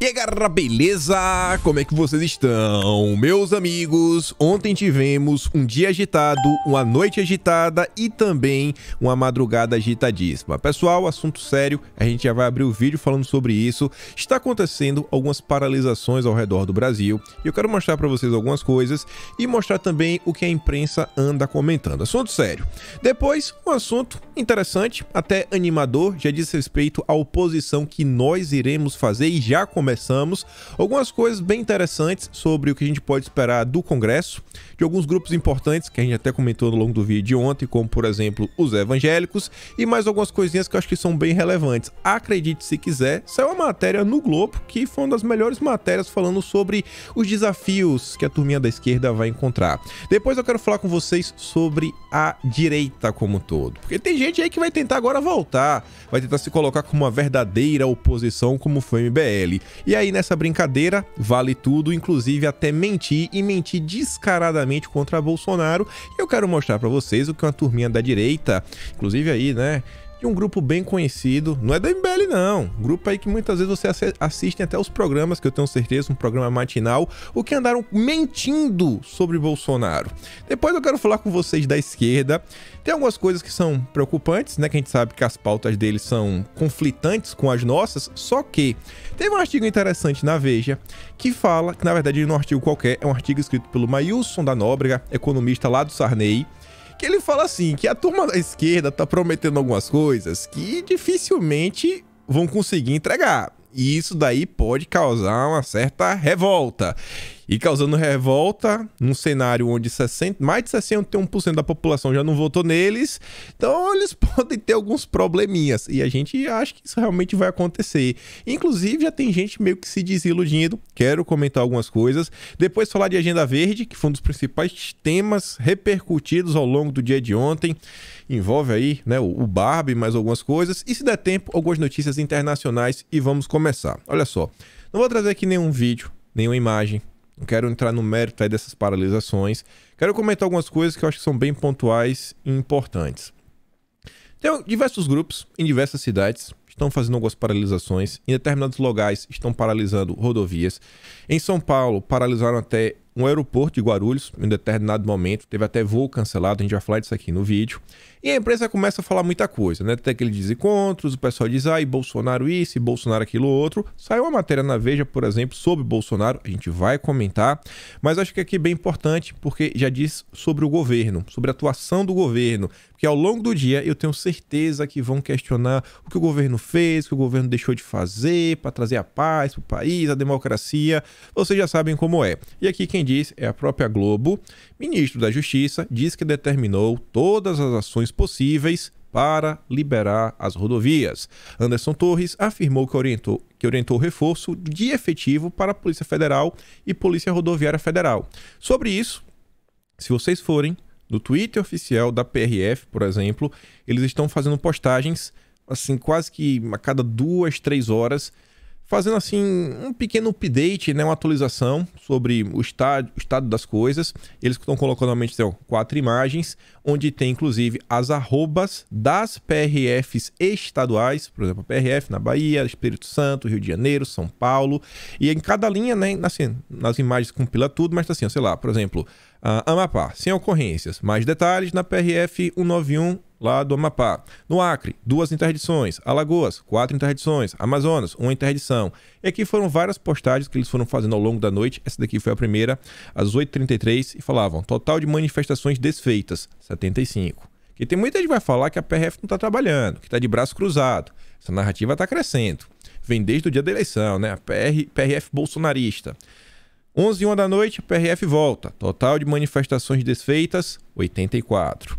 aí, galera, beleza? Como é que vocês estão? Meus amigos, ontem tivemos um dia agitado, uma noite agitada e também uma madrugada agitadíssima. Pessoal, assunto sério, a gente já vai abrir o vídeo falando sobre isso. Está acontecendo algumas paralisações ao redor do Brasil e eu quero mostrar para vocês algumas coisas e mostrar também o que a imprensa anda comentando. Assunto sério. Depois, um assunto interessante, até animador, já diz respeito à oposição que nós iremos fazer e já começamos. Algumas coisas bem interessantes sobre o que a gente pode esperar do Congresso, de alguns grupos importantes que a gente até comentou ao longo do vídeo de ontem, como por exemplo os evangélicos, e mais algumas coisinhas que eu acho que são bem relevantes. Acredite se quiser, saiu uma matéria no Globo que foi uma das melhores matérias falando sobre os desafios que a turminha da esquerda vai encontrar. Depois eu quero falar com vocês sobre a direita como um todo, porque tem gente aí que vai tentar agora voltar, vai tentar se colocar como uma verdadeira oposição como foi o MBL. E aí nessa brincadeira vale tudo, inclusive até mentir, e mentir descaradamente contra Bolsonaro. E eu quero mostrar pra vocês o que uma turminha da direita, inclusive aí, né, de um grupo bem conhecido, não é do MBL não, grupo aí que muitas vezes você assistem até os programas, que eu tenho certeza, um programa matinal, o que andaram mentindo sobre Bolsonaro. Depois eu quero falar com vocês da esquerda. Tem algumas coisas que são preocupantes, né, que a gente sabe que as pautas deles são conflitantes com as nossas, só que teve um artigo interessante na Veja que fala, que na verdade não é um artigo qualquer, é um artigo escrito pelo Maílson da Nóbrega, economista lá do Sarney, que ele fala assim, que a turma da esquerda tá prometendo algumas coisas que dificilmente vão conseguir entregar. E isso daí pode causar uma certa revolta. E causando revolta num cenário onde mais de 61% da população já não votou neles, então eles podem ter alguns probleminhas. E a gente acha que isso realmente vai acontecer. Inclusive já tem gente meio que se desiludindo. Quero comentar algumas coisas. Depois falar de Agenda Verde, que foi um dos principais temas repercutidos ao longo do dia de ontem. Envolve aí, né, o Barbie, mais algumas coisas. E se der tempo, algumas notícias internacionais e vamos começar. Olha só, não vou trazer aqui nenhum vídeo, nenhuma imagem. Não quero entrar no mérito aí dessas paralisações. Quero comentar algumas coisas que eu acho que são bem pontuais e importantes. Tem diversos grupos em diversas cidades estão fazendo algumas paralisações. Em determinados locais estão paralisando rodovias. Em São Paulo, paralisaram até um aeroporto de Guarulhos em um determinado momento. Teve até voo cancelado, a gente vai falar disso aqui no vídeo. E a imprensa começa a falar muita coisa, né? Tem aqueles desencontros, o pessoal diz, e Bolsonaro isso, e Bolsonaro aquilo outro. Saiu uma matéria na Veja, por exemplo, sobre Bolsonaro, a gente vai comentar, mas acho que aqui é bem importante, porque já diz sobre o governo, sobre a atuação do governo, porque ao longo do dia eu tenho certeza que vão questionar o que o governo fez, o que o governo deixou de fazer para trazer a paz para o país, a democracia, vocês já sabem como é. E aqui quem diz é a própria Globo. Ministro da Justiça diz que determinou todas as ações possíveis para liberar as rodovias. Anderson Torres afirmou que orientou o reforço de efetivo para a Polícia Federal e Polícia Rodoviária Federal. Sobre isso, se vocês forem no Twitter oficial da PRF, por exemplo, eles estão fazendo postagens assim quase que a cada 2, 3 horas, fazendo assim um pequeno update, né, uma atualização sobre o estado das coisas. Eles estão colocando normalmente 4 imagens, onde tem inclusive as arrobas das PRFs estaduais, por exemplo, a PRF na Bahia, Espírito Santo, Rio de Janeiro, São Paulo, e em cada linha, né, assim, nas imagens compila tudo, mas tá assim, sei lá, por exemplo, Amapá, sem ocorrências, mais detalhes na PRF 191, lá do Amapá. No Acre, 2 interdições. Alagoas, 4 interdições. Amazonas, 1 interdição. E aqui foram várias postagens que eles foram fazendo ao longo da noite. Essa daqui foi a primeira, às 8h33, e falavam, total de manifestações desfeitas, 75. E tem muita gente que vai falar que a PRF não está trabalhando, que está de braço cruzado. Essa narrativa está crescendo. Vem desde o dia da eleição, né? A PRF bolsonarista. 11h01 da noite, a PRF volta. Total de manifestações desfeitas, 84.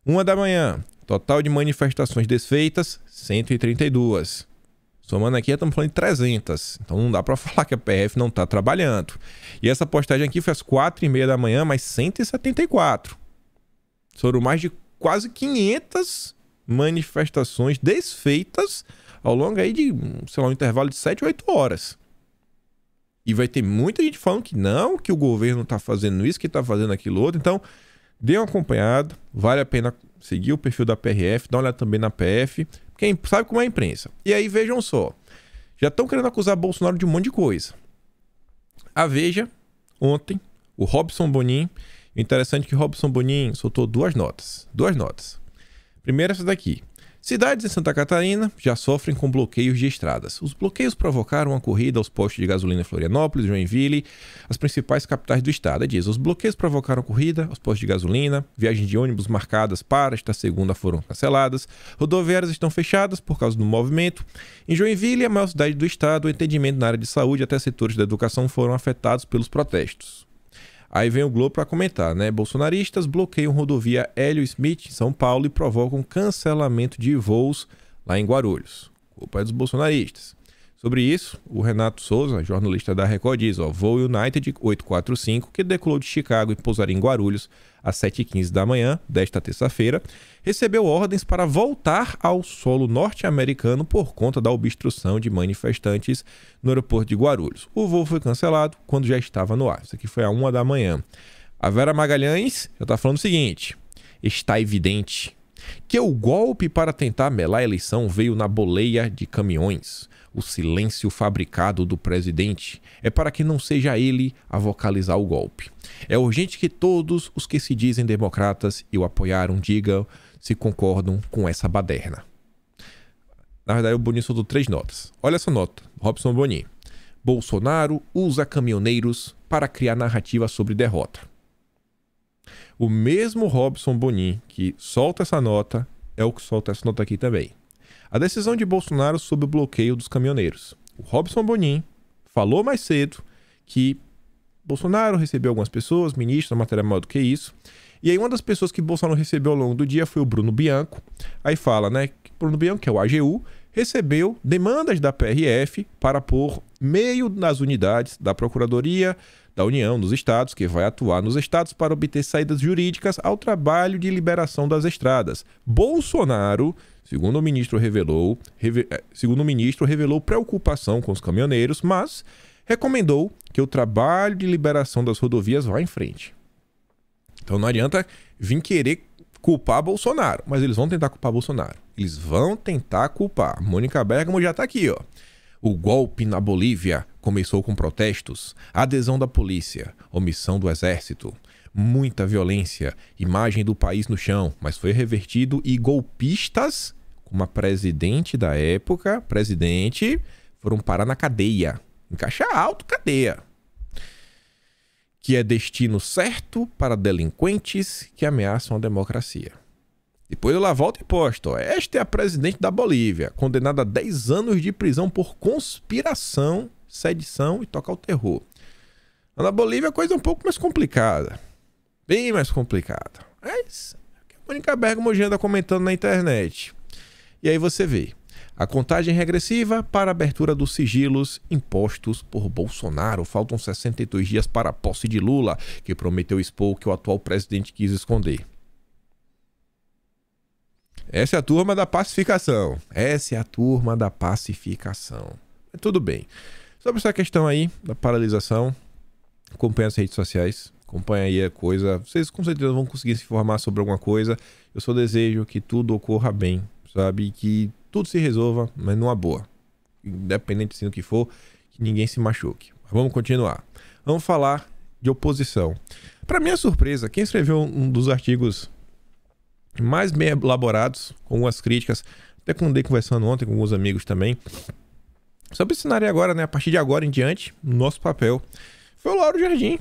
1h da manhã, total de manifestações desfeitas, 132. Somando aqui, estamos falando de 300. Então não dá para falar que a PRF não está trabalhando. E essa postagem aqui foi às 4h30 da manhã, mais 174. Foram mais de quase 500 manifestações desfeitas ao longo aí de, sei lá, um intervalo de 7 ou 8 horas. E vai ter muita gente falando que não, que o governo está fazendo isso, que está fazendo aquilo outro. Então, dê uma acompanhada, vale a pena seguir o perfil da PRF, dá uma olhada também na PF, quem sabe como é a imprensa. E aí vejam só, Já estão querendo acusar Bolsonaro de um monte de coisa. A Veja, ontem, o Robson Bonin. Interessante que o Robson Bonin soltou duas notas. Primeiro essa daqui. Cidades em Santa Catarina já sofrem com bloqueios de estradas. Os bloqueios provocaram a corrida aos postos de gasolina em Florianópolis, Joinville, as principais capitais do estado. Diz, os bloqueios provocaram corrida aos postos de gasolina, viagens de ônibus marcadas para esta segunda foram canceladas, rodoviárias estão fechadas por causa do movimento. Em Joinville, a maior cidade do estado, o atendimento na área de saúde até setores da educação foram afetados pelos protestos. Aí vem o Globo para comentar, né? Bolsonaristas bloqueiam rodovia Hélio Smith em São Paulo e provocam cancelamento de voos lá em Guarulhos. Culpa é dos bolsonaristas. Sobre isso, o Renato Souza, jornalista da Record, diz, voo United 845, que decolou de Chicago e pousaria em Guarulhos às 7h15 da manhã desta terça-feira, recebeu ordens para voltar ao solo norte-americano por conta da obstrução de manifestantes no aeroporto de Guarulhos. O voo foi cancelado quando já estava no ar. Isso aqui foi às 1h da manhã. A Vera Magalhães já está falando o seguinte, está evidente que o golpe para tentar melar a eleição veio na boleia de caminhões. O silêncio fabricado do presidente é para que não seja ele a vocalizar o golpe. É urgente que todos os que se dizem democratas e o apoiaram digam se concordam com essa baderna. Na verdade, o Bonin soltou 3 notas. Olha essa nota, Robson Bonin. Bolsonaro usa caminhoneiros para criar narrativa sobre derrota. O mesmo Robson Bonin que solta essa nota é o que solta essa nota aqui também. A decisão de Bolsonaro sobre o bloqueio dos caminhoneiros. O Robson Bonin falou mais cedo que Bolsonaro recebeu algumas pessoas, ministros, a matéria maior do que isso. E aí uma das pessoas que Bolsonaro recebeu ao longo do dia foi o Bruno Bianco. Aí fala, né, que Bruno Bianco, que é o AGU, recebeu demandas da PRF para pôr meio nas unidades da Procuradoria da União dos Estados, que vai atuar nos estados para obter saídas jurídicas ao trabalho de liberação das estradas. Bolsonaro, segundo o ministro revelou preocupação com os caminhoneiros, mas recomendou que o trabalho de liberação das rodovias vá em frente. Então não adianta vir querer culpar Bolsonaro, mas eles vão tentar culpar Bolsonaro. Eles vão tentar culpar. Mônica Bergamo já está aqui, ó. O golpe na Bolívia começou com protestos, adesão da polícia, omissão do exército, muita violência, imagem do país no chão, mas foi revertido e golpistas, como a presidente da época, foram parar na cadeia, em caixa alto, cadeia. Que é destino certo para delinquentes que ameaçam a democracia. Depois ela volta e posta, ó, esta é a presidente da Bolívia, condenada a 10 anos de prisão por conspiração, sedição e tocar o terror. Na Bolívia a coisa é um pouco mais complicada. Bem mais complicada. Mas a Mônica Bergamo já anda comentando na internet. E aí você vê. A contagem regressiva para a abertura dos sigilos impostos por Bolsonaro. Faltam 62 dias para a posse de Lula, que prometeu expor o que o atual presidente quis esconder. Essa é a turma da pacificação. Mas tudo bem. Sobre essa questão aí da paralisação, acompanhe as redes sociais, acompanhe aí a coisa. Vocês com certeza vão conseguir se informar sobre alguma coisa. Eu só desejo que tudo ocorra bem, sabe? Que tudo se resolva, mas numa boa. Independente assim do que for, que ninguém se machuque. Mas vamos continuar. Vamos falar de oposição. Para minha surpresa, quem escreveu um dos artigos mais bem elaborados, com algumas críticas, até quando andei conversando ontem com alguns amigos também, sobre esse cenário agora, né? A partir de agora em diante, no nosso papel, foi o Lauro Jardim.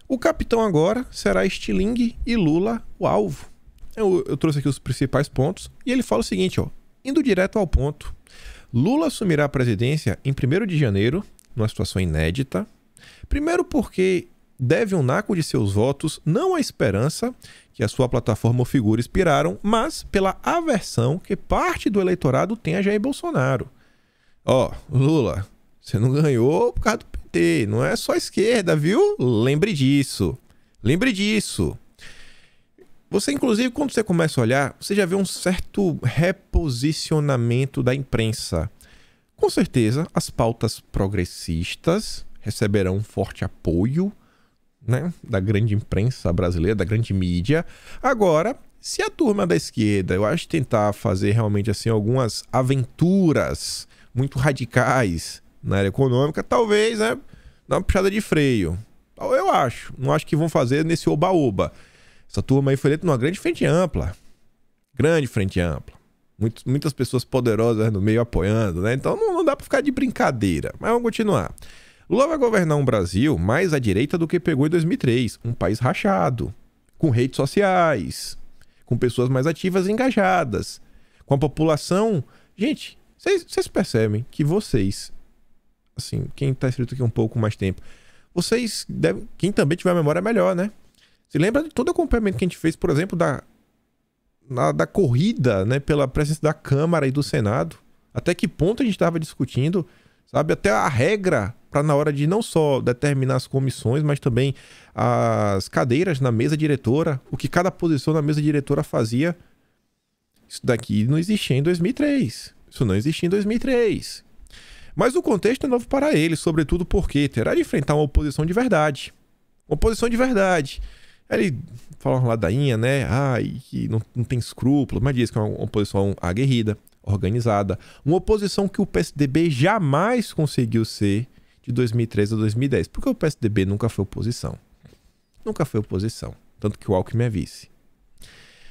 O capitão agora será Stiling e Lula o alvo. Eu trouxe aqui os principais pontos e ele fala o seguinte, ó, indo direto ao ponto. Lula assumirá a presidência em 1º de janeiro, numa situação inédita. Primeiro porque deve um naco de seus votos não à esperança que a sua plataforma ou figura inspiraram, mas pela aversão que parte do eleitorado tem a Jair Bolsonaro. Ó, Lula, você não ganhou por causa do PT, não é só a esquerda, viu? Lembre disso. Você, inclusive, quando você começa a olhar, você já vê um certo reposicionamento da imprensa. Com certeza, as pautas progressistas receberão um forte apoio, né, da grande imprensa brasileira, da grande mídia. Agora, se a turma da esquerda, eu acho, tentar fazer realmente assim algumas aventuras muito radicais na área econômica, talvez, né, dar uma puxada de freio. Eu acho. Não acho que vão fazer nesse oba-oba. Essa turma aí foi eleita numa grande frente ampla. Grande frente ampla. Muitas pessoas poderosas no meio apoiando, né? Então não dá pra ficar de brincadeira. Mas vamos continuar. Lula vai governar um Brasil mais à direita do que pegou em 2003. Um país rachado, com redes sociais, com pessoas mais ativas e engajadas, com a população... Gente, vocês percebem que vocês, assim, quem tá escrito aqui um pouco mais tempo, vocês devem... Quem também tiver memória melhor, né? Se lembra de todo o acompanhamento que a gente fez, por exemplo, da corrida, né, pela presença da Câmara e do Senado? Até que ponto a gente estava discutindo, sabe? Até a regra para na hora de não só determinar as comissões, mas também as cadeiras na mesa diretora, o que cada posição na mesa diretora fazia. Isso daqui não existia em 2003. Isso não existia em 2003. Mas o contexto é novo para ele, sobretudo porque terá de enfrentar uma oposição de verdade. Uma oposição de verdade. Ele fala uma ladainha, né? Que não tem escrúpulos, mas diz que é uma oposição aguerrida, organizada. Uma oposição que o PSDB jamais conseguiu ser de 2003 a 2010. Porque o PSDB nunca foi oposição. Nunca foi oposição. Tanto que o Alckmin é vice.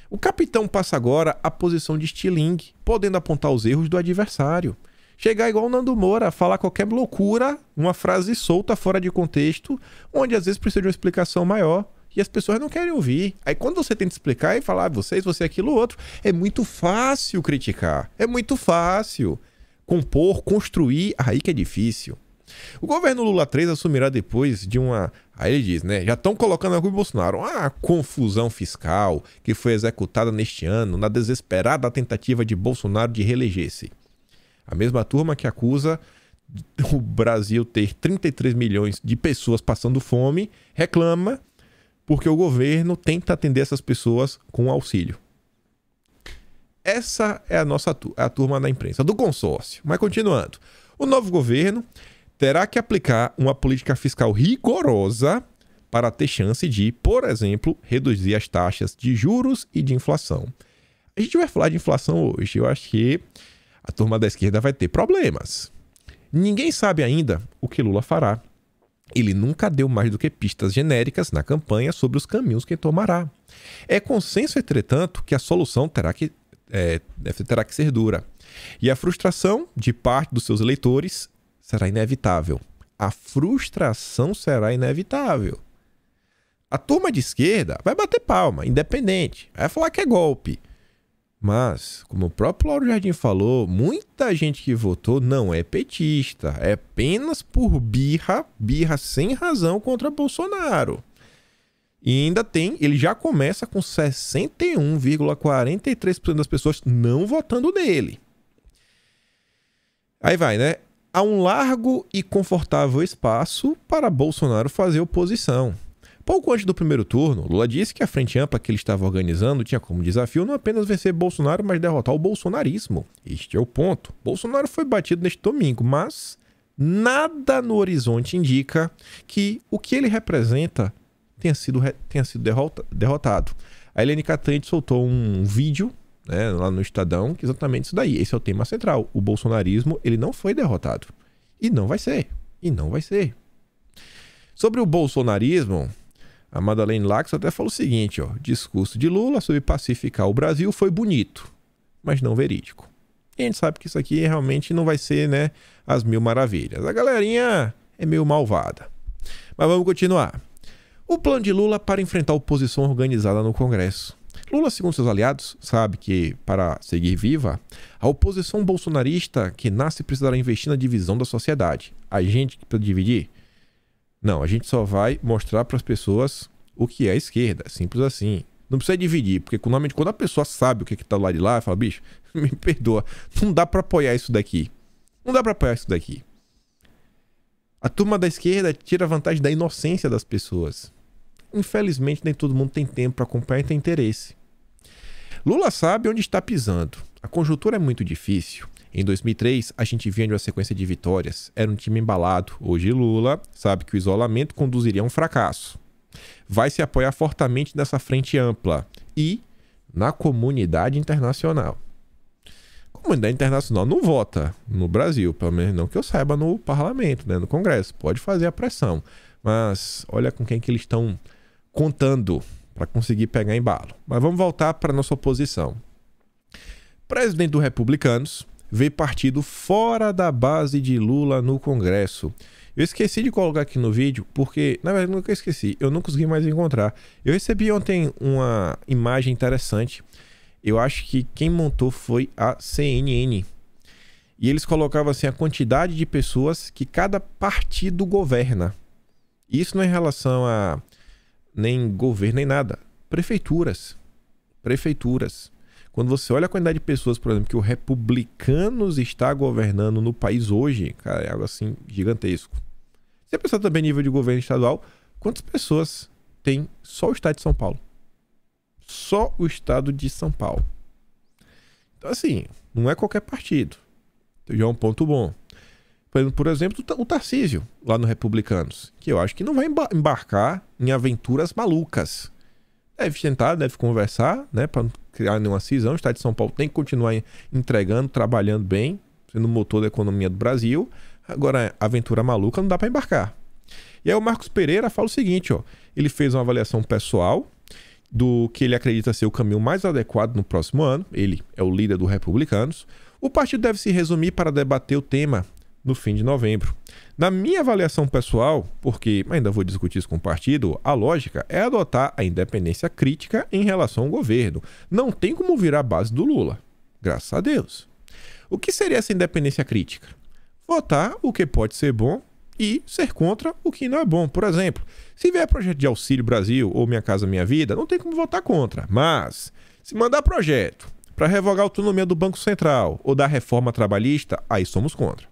O capitão passa agora à posição de estilingue, podendo apontar os erros do adversário. Chegar igual o Nando Moura, falar qualquer loucura, uma frase solta fora de contexto, onde às vezes precisa de uma explicação maior. E as pessoas não querem ouvir. Aí quando você tenta explicar e falar, você aquilo, outro, é muito fácil criticar. É muito fácil compor, construir, aí que é difícil. O governo Lula 3 assumirá depois de uma... Aí ele diz, né? Já estão colocando a culpa em Bolsonaro. Uma confusão fiscal que foi executada neste ano na desesperada tentativa de Bolsonaro de reeleger-se. A mesma turma que acusa o Brasil ter 33 milhões de pessoas passando fome, reclama porque o governo tenta atender essas pessoas com auxílio. Essa é a turma da imprensa, do consórcio. Mas continuando. O novo governo terá que aplicar uma política fiscal rigorosa para ter chance de, por exemplo, reduzir as taxas de juros e de inflação. A gente vai falar de inflação hoje. Eu acho que a turma da esquerda vai ter problemas. Ninguém sabe ainda o que Lula fará. Ele nunca deu mais do que pistas genéricas na campanha sobre os caminhos que tomará. É consenso, entretanto, que a solução terá que ser dura. E a frustração de parte dos seus eleitores será inevitável. A frustração será inevitável. A turma de esquerda vai bater palma, independente. Vai falar que é golpe. Mas, como o próprio Lauro Jardim falou, muita gente que votou não é petista. É apenas por birra sem razão contra Bolsonaro. E ainda ele já começa com 61,43% das pessoas não votando nele. Aí vai, né? Há um largo e confortável espaço para Bolsonaro fazer oposição. Pouco antes do primeiro turno, Lula disse que a frente ampla que ele estava organizando tinha como desafio não apenas vencer Bolsonaro, mas derrotar o bolsonarismo. Este é o ponto. Bolsonaro foi batido neste domingo, mas nada no horizonte indica que o que ele representa tenha sido derrotado. A Helene Catrante soltou um vídeo, né, lá no Estadão, que é exatamente isso daí. Esse é o tema central. O bolsonarismo, ele não foi derrotado. E não vai ser. E não vai ser. Sobre o bolsonarismo, a Madeleine Lacks até falou o seguinte, ó: discurso de Lula sobre pacificar o Brasil foi bonito, mas não verídico. E a gente sabe que isso aqui realmente não vai ser, né, as mil maravilhas. A galerinha é meio malvada. Mas vamos continuar. O plano de Lula para enfrentar a oposição organizada no Congresso. Lula, segundo seus aliados, sabe que, para seguir viva, a oposição bolsonarista que nasce precisará investir na divisão da sociedade. A gente que precisa dividir? Não, a gente só vai mostrar para as pessoas o que é a esquerda. Simples assim. Não precisa dividir, porque normalmente quando a pessoa sabe o que está do lado de lá, fala, bicho, me perdoa, não dá para apoiar isso daqui. Não dá para apoiar isso daqui. A turma da esquerda tira vantagem da inocência das pessoas. Infelizmente, nem todo mundo tem tempo para acompanhar e tem interesse. Lula sabe onde está pisando. A conjuntura é muito difícil. Em 2003, a gente vinha de uma sequência de vitórias. Era um time embalado. Hoje, Lula sabe que o isolamento conduziria a um fracasso. Vai se apoiar fortemente nessa frente ampla e na comunidade internacional. A comunidade internacional não vota no Brasil, pelo menos não que eu saiba, no parlamento, né, no Congresso. Pode fazer a pressão, mas olha com quem que eles estão contando para conseguir pegar embalo. Mas vamos voltar para nossa oposição. Presidente dos Republicanos vê partido fora da base de Lula no Congresso. Eu esqueci de colocar aqui no vídeo, porque, na verdade, nunca esqueci, eu não consegui mais encontrar. Eu recebi ontem uma imagem interessante. Eu acho que quem montou foi a CNN. E eles colocavam assim a quantidade de pessoas que cada partido governa. Isso não é em relação a nem governo nem nada. Prefeituras. Prefeituras. Quando você olha a quantidade de pessoas, por exemplo, que o Republicanos está governando no país hoje, cara, é algo assim gigantesco. Se a pessoa também nível de governo estadual, quantas pessoas tem só o estado de São Paulo? Só o estado de São Paulo. Então, assim, não é qualquer partido. Então, já é um ponto bom. Por exemplo, o Tarcísio, lá no Republicanos, que eu acho que não vai embarcar em aventuras malucas. Deve tentar, deve conversar, né, para não criar nenhuma cisão. O estado de São Paulo tem que continuar entregando, trabalhando bem, sendo o motor da economia do Brasil. Agora, aventura maluca não dá para embarcar. E aí o Marcos Pereira fala o seguinte, ó, ele fez uma avaliação pessoal do que ele acredita ser o caminho mais adequado no próximo ano. Ele é o líder dos Republicanos. O partido deve se resumir para debater o tema no fim de novembro. Na minha avaliação pessoal, porque ainda vou discutir isso com o partido, a lógica é adotar a independência crítica em relação ao governo. Não tem como virar a base do Lula. Graças a Deus. O que seria essa independência crítica? Votar o que pode ser bom e ser contra o que não é bom. Por exemplo, se vier projeto de Auxílio Brasil ou Minha Casa Minha Vida, não tem como votar contra. Mas, se mandar projeto para revogar a autonomia do Banco Central ou da reforma trabalhista, aí somos contra.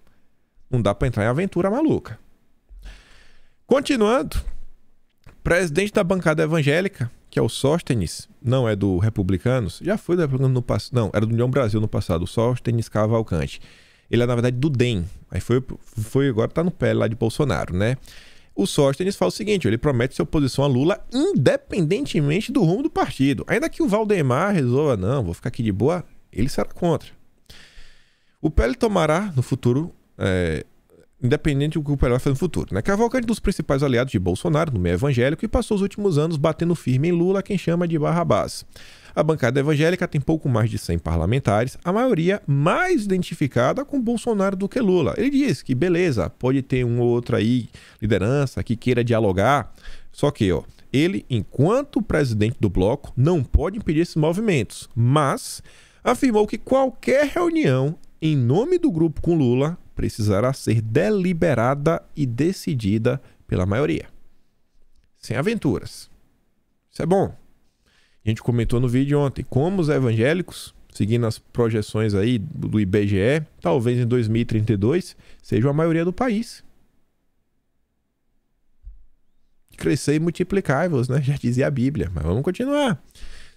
Não dá para entrar em aventura maluca. Continuando, presidente da bancada evangélica, que é o Sóstenes, não é do Republicanos, já foi do Republicanos no passado, não, era do União Brasil no passado, o Sóstenes Cavalcante. Ele é, na verdade, do DEM. Aí foi agora tá no pé lá de Bolsonaro, né? O Sóstenes fala o seguinte, ele promete ser oposição a Lula independentemente do rumo do partido. Ainda que o Valdemar resolva, não, vou ficar aqui de boa, ele será contra. O PL tomará no futuro, independente do que o PL vai fazer no futuro, né? Cavalcante, dos principais aliados de Bolsonaro no meio evangélico, e passou os últimos anos batendo firme em Lula, quem chama de Barrabás. A bancada evangélica tem pouco mais de 100 parlamentares, a maioria mais identificada com Bolsonaro do que Lula. Ele diz que, beleza, pode ter um ou outro aí, liderança, que queira dialogar, só que, ó, ele, enquanto presidente do bloco, não pode impedir esses movimentos, mas afirmou que qualquer reunião em nome do grupo com Lula precisará ser deliberada e decidida pela maioria. Sem aventuras. Isso é bom. A gente comentou no vídeo ontem como os evangélicos, seguindo as projeções aí do IBGE, talvez em 2032 sejam a maioria do país. Crescer e multiplicai-vos, né? Já dizia a Bíblia, mas vamos continuar.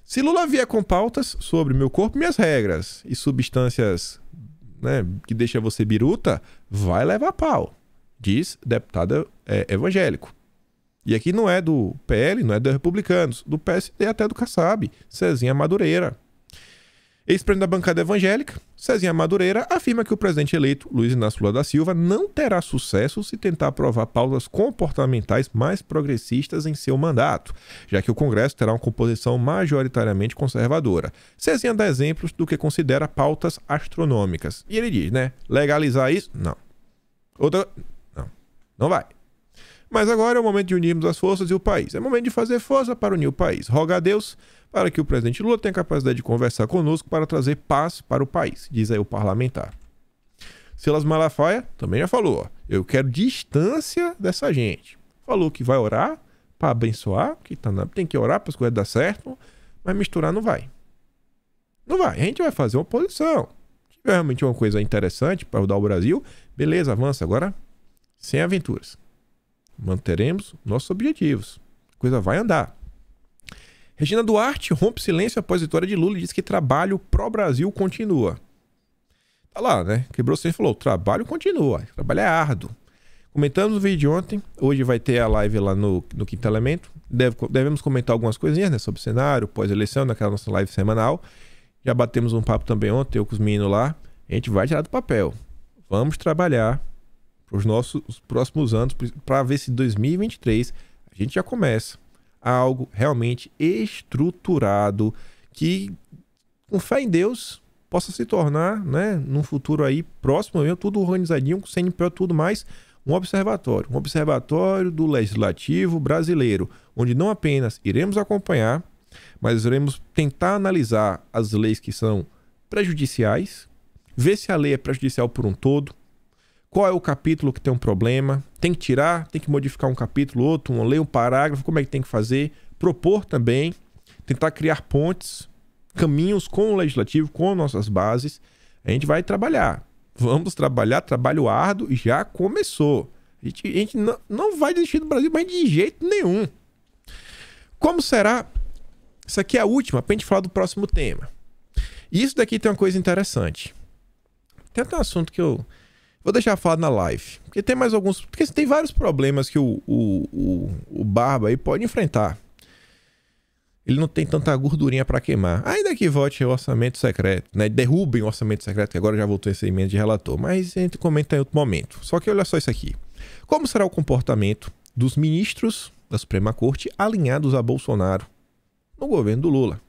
Se Lula vier com pautas sobre meu corpo, minhas regras e substâncias, né, que deixa você biruta, vai levar pau, diz deputado evangélico. E aqui não é do PL, não é dos Republicanos, do PSD até do Kassab, Cezinha Madureira. Ex-presidente da bancada evangélica, Cezinha Madureira, afirma que o presidente eleito, Luiz Inácio Lula da Silva, não terá sucesso se tentar aprovar pautas comportamentais mais progressistas em seu mandato, já que o Congresso terá uma composição majoritariamente conservadora. Cezinha dá exemplos do que considera pautas astronômicas. E ele diz, né, legalizar isso? Não. Outra? Não vai. Mas agora é o momento de unirmos as forças e o país. É momento de fazer força para unir o país. Roga a Deus para que o presidente Lula tenha capacidade de conversar conosco para trazer paz para o país, diz aí o parlamentar. Silas Malafaia também já falou, ó, eu quero distância dessa gente. Falou que vai orar para abençoar, que tem que orar para as coisas dar certo, mas misturar não vai. Não vai. A gente vai fazer uma oposição. Se tiver realmente uma coisa interessante para ajudar o Brasil, beleza, avança. Agora, sem aventuras. Manteremos nossos objetivos. A coisa vai andar. Regina Duarte rompe silêncio após a vitória de Lula e diz que trabalho pró-Brasil continua. Tá lá, né? Quebrou sem e falou, trabalho continua. Trabalho é árduo. Comentamos no vídeo de ontem. Hoje vai ter a live lá no Quinto Elemento. Devemos comentar algumas coisinhas, né? Sobre o cenário, pós-eleição, naquela nossa live semanal. Já batemos um papo também ontem, eu com os meninos lá. a gente vai tirar do papel. Vamos trabalhar para os nossos próximos anos, para ver se em 2023 a gente já começa algo realmente estruturado, que, com fé em Deus, possa se tornar, né, num futuro aí próximo, tudo organizadinho, com CNPJ, tudo mais, um observatório do Legislativo brasileiro, onde não apenas iremos acompanhar, mas iremos tentar analisar as leis que são prejudiciais, ver se a lei é prejudicial por um todo, qual é o capítulo que tem um problema, tem que tirar, tem que modificar um capítulo, outro, uma lei, um parágrafo, como é que tem que fazer, propor também, tentar criar pontes, caminhos com o Legislativo, com nossas bases. A gente vai trabalhar. Vamos trabalhar, trabalho árduo, e já começou. A gente não vai desistir do Brasil, mas de jeito nenhum. Como será? Isso aqui é a última, para a gente falar do próximo tema. E isso daqui tem uma coisa interessante. Tem até um assunto que eu vou deixar falar na live. Porque tem mais alguns. Porque tem vários problemas que o Barba aí pode enfrentar. Ele não tem tanta gordurinha para queimar. Ainda que vote o orçamento secreto, né? Derrubem o orçamento secreto, que agora já voltou esse emenda de relator. Mas a gente comenta em outro momento. Só que olha só isso aqui. Como será o comportamento dos ministros da Suprema Corte alinhados a Bolsonaro no governo do Lula?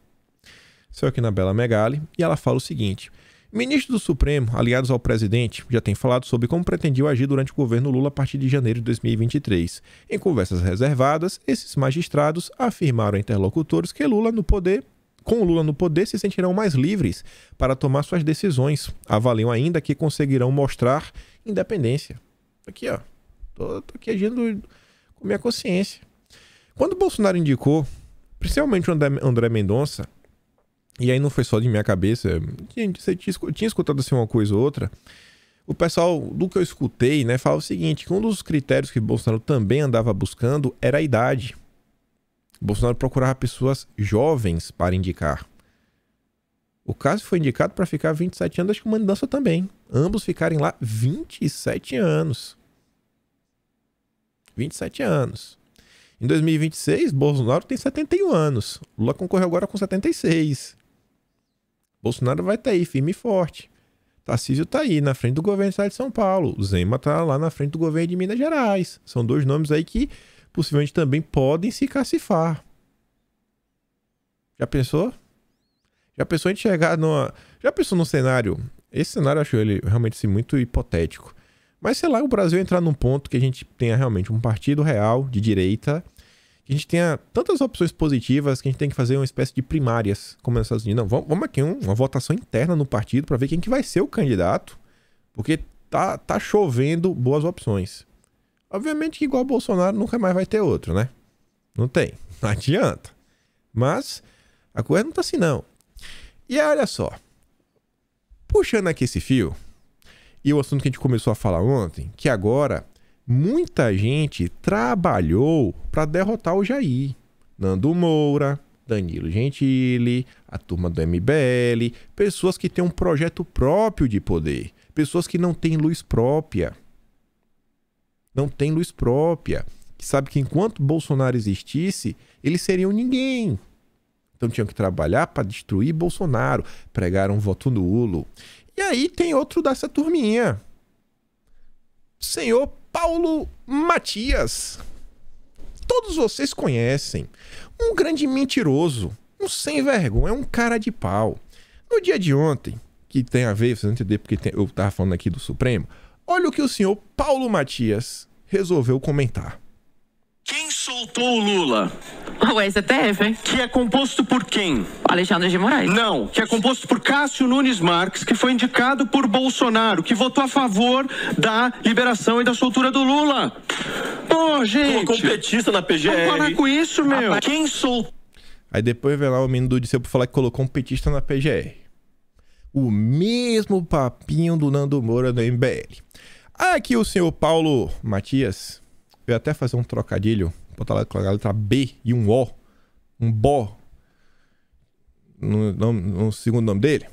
Saiu aqui na Bela Megali e ela fala o seguinte: ministros do Supremo, aliados ao presidente, já têm falado sobre como pretendiam agir durante o governo Lula a partir de janeiro de 2023. Em conversas reservadas, esses magistrados afirmaram a interlocutores que com o Lula no poder, se sentirão mais livres para tomar suas decisões. Avaliam ainda que conseguirão mostrar independência. Aqui, ó. Tô aqui agindo com minha consciência. Quando o Bolsonaro indicou, principalmente o André Mendonça, e aí não foi só de minha cabeça, tinha escutado assim uma coisa ou outra, o pessoal, do que eu escutei, né, fala o seguinte, que um dos critérios que Bolsonaro também andava buscando era a idade. Bolsonaro procurava pessoas jovens para indicar. O caso foi indicado para ficar 27 anos, acho que o Mendonça também. Ambos ficarem lá 27 anos. 27 anos. Em 2026, Bolsonaro tem 71 anos. Lula concorreu agora com 76. Bolsonaro vai estar aí, firme e forte. Tarcísio está aí, na frente do governo do estado de São Paulo. Zema está lá na frente do governo de Minas Gerais. São dois nomes aí que possivelmente também podem se cacifar. Já pensou? Já pensou em chegar numa... Já pensou num cenário... Esse cenário eu acho ele realmente assim, muito hipotético. Mas sei lá, o Brasil entrar num ponto que a gente tenha realmente um partido real de direita, que a gente tenha tantas opções positivas que a gente tem que fazer uma espécie de primárias, como nos Estados Unidos. Não, vamos aqui uma votação interna no partido para ver quem que vai ser o candidato, porque tá chovendo boas opções. Obviamente que igual o Bolsonaro nunca mais vai ter outro, né? Não tem, não adianta. Mas a coisa não tá assim não. E olha só, puxando aqui esse fio, e o assunto que a gente começou a falar ontem, que agora muita gente trabalhou para derrotar o Jair. Nando Moura, Danilo Gentili, a turma do MBL, pessoas que têm um projeto próprio de poder, pessoas que não têm luz própria. Não tem luz própria. Que sabe que enquanto Bolsonaro existisse, eles seriam ninguém. Então tinham que trabalhar para destruir Bolsonaro, pregaram um voto nulo. E aí tem outro dessa turminha. Senhor Paulo Matias. Todos vocês conhecem. Um grande mentiroso. Um sem vergonha. Um cara de pau. No dia de ontem, que tem a ver, vocês vão entender porque eu estava falando aqui do Supremo. Olha o que o senhor Paulo Matias resolveu comentar. Quem soltou o Lula? O STF. Que é composto por quem? Alexandre de Moraes. Não, que é composto por Cássio Nunes Marques, que foi indicado por Bolsonaro, que votou a favor da liberação e da soltura do Lula. Pô, gente. Colocou um petista na PGR. Vamos parar com isso, meu. Quem soltou... Aí depois vem lá o menino do Disseu pra falar que colocou um petista na PGR. O mesmo papinho do Nando Moura do MBL. Aqui o senhor Paulo Matias veio até fazer um trocadilho, botar lá com a letra B e um O, um bó, no segundo nome dele.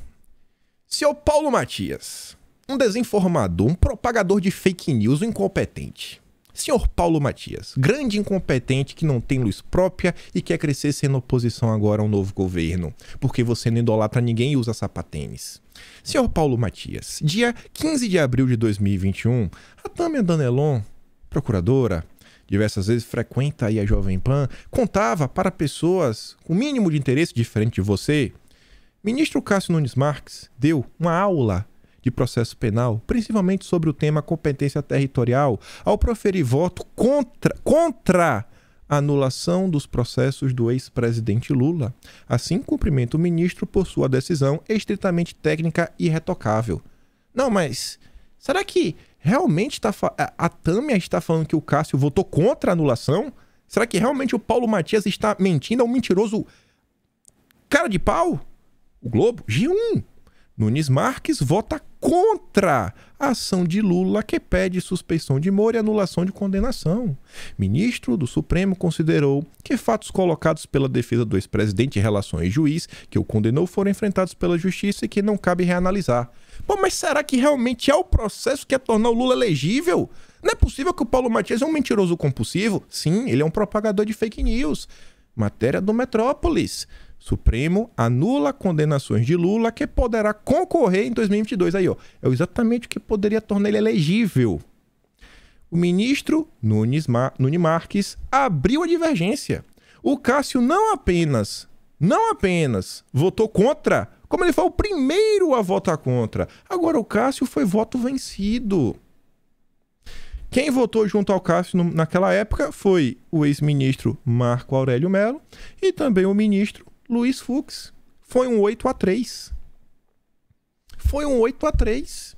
Senhor Paulo Matias, um desinformador, um propagador de fake news, um incompetente. Senhor Paulo Matias, grande incompetente que não tem luz própria e quer crescer sendo oposição agora a um novo governo, porque você não idolatra ninguém e usa sapatênis. Senhor Paulo Matias, dia 15 de abril de 2021, a Tâmia Danelon, procuradora, diversas vezes frequenta aí a Jovem Pan, contava para pessoas com mínimo de interesse diferente de você. Ministro Cássio Nunes Marques deu uma aula de processo penal, principalmente sobre o tema competência territorial, ao proferir voto contra a anulação dos processos do ex-presidente Lula. Assim, cumprimenta o ministro por sua decisão estritamente técnica e irretocável. Não, mas será que realmente a Tâmia está falando que o Cássio votou contra a anulação? Será que realmente o Paulo Matias está mentindo? É um mentiroso cara de pau? O Globo? G1. Nunes Marques vota contra a ação de Lula que pede suspeição de Moro e anulação de condenação. Ministro do Supremo considerou que fatos colocados pela defesa do ex-presidente em relação ao juiz que o condenou foram enfrentados pela justiça e que não cabe reanalisar. Pô, mas será que realmente é o processo que é tornar o Lula elegível? Não é possível que o Paulo Matias é um mentiroso compulsivo? Sim, ele é um propagador de fake news. Matéria do Metrópolis. Supremo anula condenações de Lula que poderá concorrer em 2022. Aí, ó, é exatamente o que poderia tornar ele elegível. O ministro Nunes Marques abriu a divergência. O Cássio não apenas votou contra, como ele foi o primeiro a votar contra. Agora o Cássio foi voto vencido. Quem votou junto ao Cássio naquela época foi o ex-ministro Marco Aurélio Mello e também o ministro Luiz Fux. Foi um 8-3. Foi um 8-3.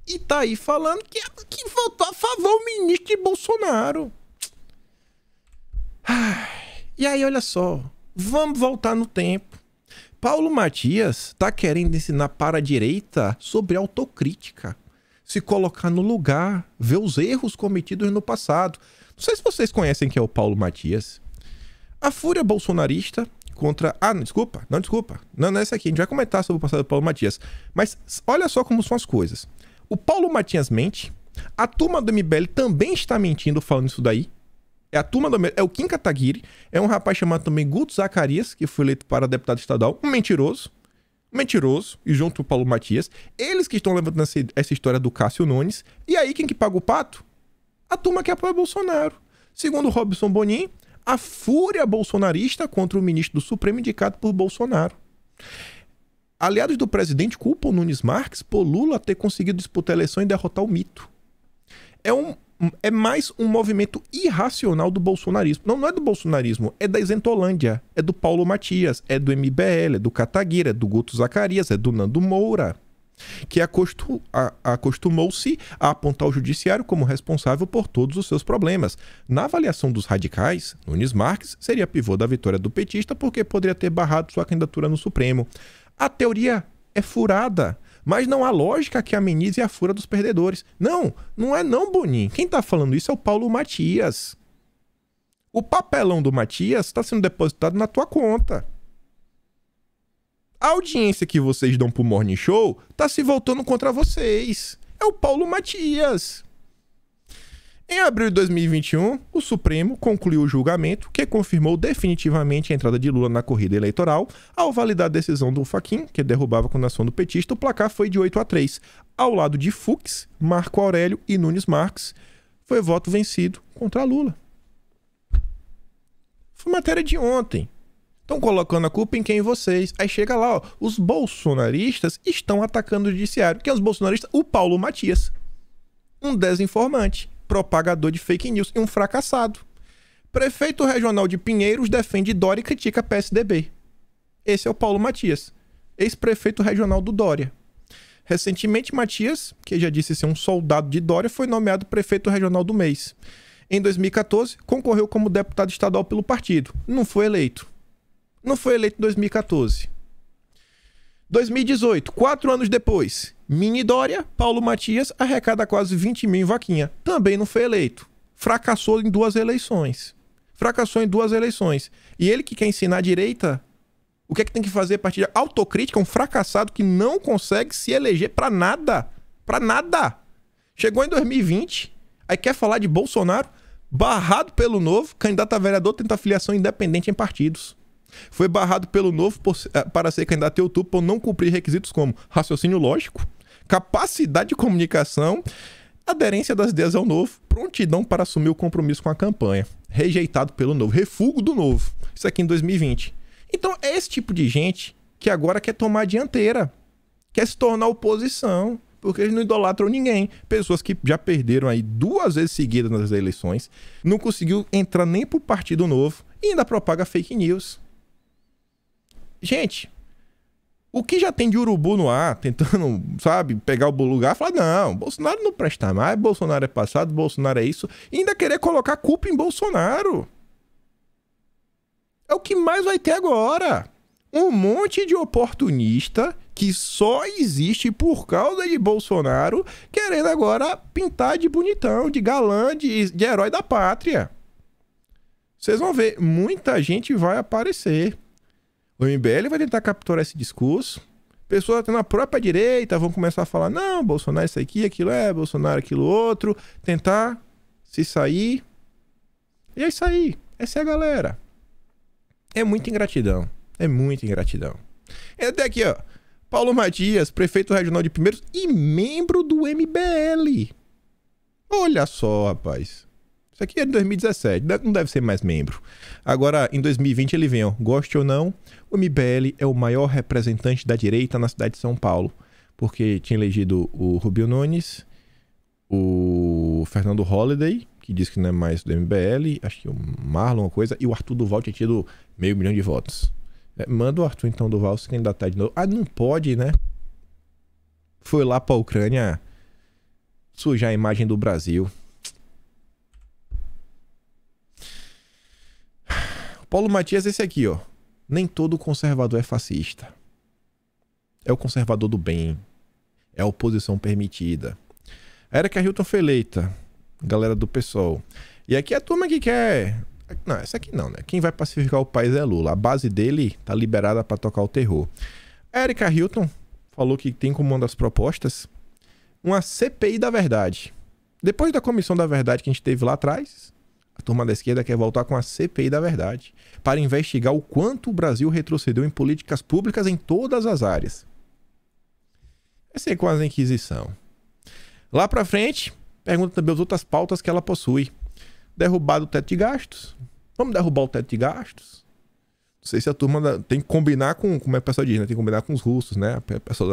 E tá aí falando que votou a favor o ministro de Bolsonaro. E aí, olha só. Vamos voltar no tempo. Paulo Matias tá querendo ensinar para a direita sobre autocrítica. Se colocar no lugar, ver os erros cometidos no passado. Não sei se vocês conhecem quem é o Paulo Matias. A fúria bolsonarista contra... Desculpa. Não é essa aqui. A gente vai comentar sobre o passado do Paulo Matias. Mas olha só como são as coisas. O Paulo Matias mente. A turma do MBL também está mentindo falando isso daí. É a turma do MBL. É o Kim Kataguiri. É um rapaz chamado também Guto Zacarias, que foi eleito para deputado estadual. Um mentiroso. E junto com o Paulo Matias. Eles que estão levantando essa história do Cássio Nunes. E aí, quem que paga o pato? A turma que apoia Bolsonaro. Segundo Robson Bonin, a fúria bolsonarista contra o ministro do Supremo indicado por Bolsonaro. Aliados do presidente culpam Nunes Marques por Lula ter conseguido disputar a eleição e derrotar o mito. É mais um movimento irracional do bolsonarismo. Não é do bolsonarismo, é da isentolândia, é do Paulo Matias, é do MBL, é do Kataguiri, é do Guto Zacarias, é do Nando Moura, que acostumou-se a apontar o judiciário como responsável por todos os seus problemas. Na avaliação dos radicais, Nunes Marques seria pivô da vitória do petista porque poderia ter barrado sua candidatura no Supremo. A teoria é furada, mas não há lógica que amenize a fúria dos perdedores. Não é não, Boninho. Quem tá falando isso é o Paulo Matias. O papelão do Matias está sendo depositado na tua conta. A audiência que vocês dão pro Morning Show tá se voltando contra vocês. É o Paulo Matias. Em abril de 2021, o Supremo concluiu o julgamento que confirmou definitivamente a entrada de Lula na corrida eleitoral. Ao validar a decisão do Fachin, que derrubava a condenação do petista, o placar foi de 8-3. Ao lado de Fux, Marco Aurélio e Nunes Marques, foi voto vencido contra Lula. Foi matéria de ontem. Estão colocando a culpa em quem? Vocês. Aí chega lá, ó, os bolsonaristas estão atacando o judiciário. Quem é os bolsonaristas? O Paulo Matias. Um desinformante, propagador de fake news e um fracassado. Prefeito regional de Pinheiros defende Dória e critica PSDB. Esse é o Paulo Matias, ex-prefeito regional do Dória. Recentemente, Matias, que já disse ser um soldado de Dória, foi nomeado prefeito regional do mês. Em 2014, concorreu como deputado estadual pelo partido. Não foi eleito. Não foi eleito em 2014. 2018, 4 anos depois, mini Dória, Paulo Matias arrecada quase 20 mil em vaquinha. Também não foi eleito. Fracassou em 2 eleições. E ele que quer ensinar a direita, o que é que tem que fazer a partir de autocrítica? Um fracassado que não consegue se eleger pra nada. Chegou em 2020, aí quer falar de Bolsonaro. Barrado pelo Novo, candidato a vereador tenta filiação independente em partidos. Foi barrado pelo Novo para ser candidato em outubro por não cumprir requisitos como raciocínio lógico, capacidade de comunicação, aderência das ideias ao Novo, prontidão para assumir o compromisso com a campanha. Rejeitado pelo Novo, refúgio do Novo. Isso aqui em 2020. Então é esse tipo de gente que agora quer tomar a dianteira, quer se tornar oposição, porque eles não idolatram ninguém. Pessoas que já perderam aí 2 vezes seguidas nas eleições, não conseguiu entrar nem pro Partido Novo e ainda propaga fake news. Gente, o que já tem de urubu no ar, tentando, sabe, pegar o lugar, falar, não, Bolsonaro não presta mais, Bolsonaro é passado, Bolsonaro é isso, e ainda querer colocar culpa em Bolsonaro. É o que mais vai ter agora. Um monte de oportunista que só existe por causa de Bolsonaro, querendo agora pintar de bonitão, de galã, de herói da pátria. Vocês vão ver, muita gente vai aparecer. O MBL vai tentar capturar esse discurso. Pessoas na própria direita vão começar a falar, não, Bolsonaro isso aqui, aquilo é, Bolsonaro aquilo outro. Tentar se sair. E é isso aí. Essa é a galera. É muita ingratidão. É muita ingratidão. E até aqui, ó. Paulo Matias, prefeito regional de Pinheiros e membro do MBL. Olha só, rapaz. Isso aqui é de 2017, não deve ser mais membro. Agora, em 2020, ele vem, ó. Goste ou não, o MBL é o maior representante da direita na cidade de São Paulo. Porque tinha elegido o Rubio Nunes, o Fernando Holliday, que diz que não é mais do MBL, acho que o Marlon, uma coisa, e o Arthur Duval tinha tido 500 mil de votos. Manda o Arthur, então, Duval, se candidatar de novo. Ah, não pode, né? Foi lá pra Ucrânia sujar a imagem do Brasil. Paulo Matias, esse aqui, ó. Nem todo conservador é fascista. É o conservador do bem. É a oposição permitida. A Erika Hilton foi eleita. Galera do PSOL. E aqui é a turma que quer... Não, essa aqui não, né? Quem vai pacificar o país é Lula. A base dele tá liberada pra tocar o terror. A Erika Hilton falou que tem como uma das propostas uma CPI da verdade. Depois da comissão da verdade que a gente teve lá atrás, a turma da esquerda quer voltar com a CPI da verdade para investigar o quanto o Brasil retrocedeu em políticas públicas em todas as áreas. Essa é quase a Inquisição. Lá pra frente, pergunta também as outras pautas que ela possui. Derrubar o teto de gastos. Vamos derrubar o teto de gastos? Não sei se a turma tem que combinar com... Como é que o pessoal diz, né? Tem que combinar com os russos, né?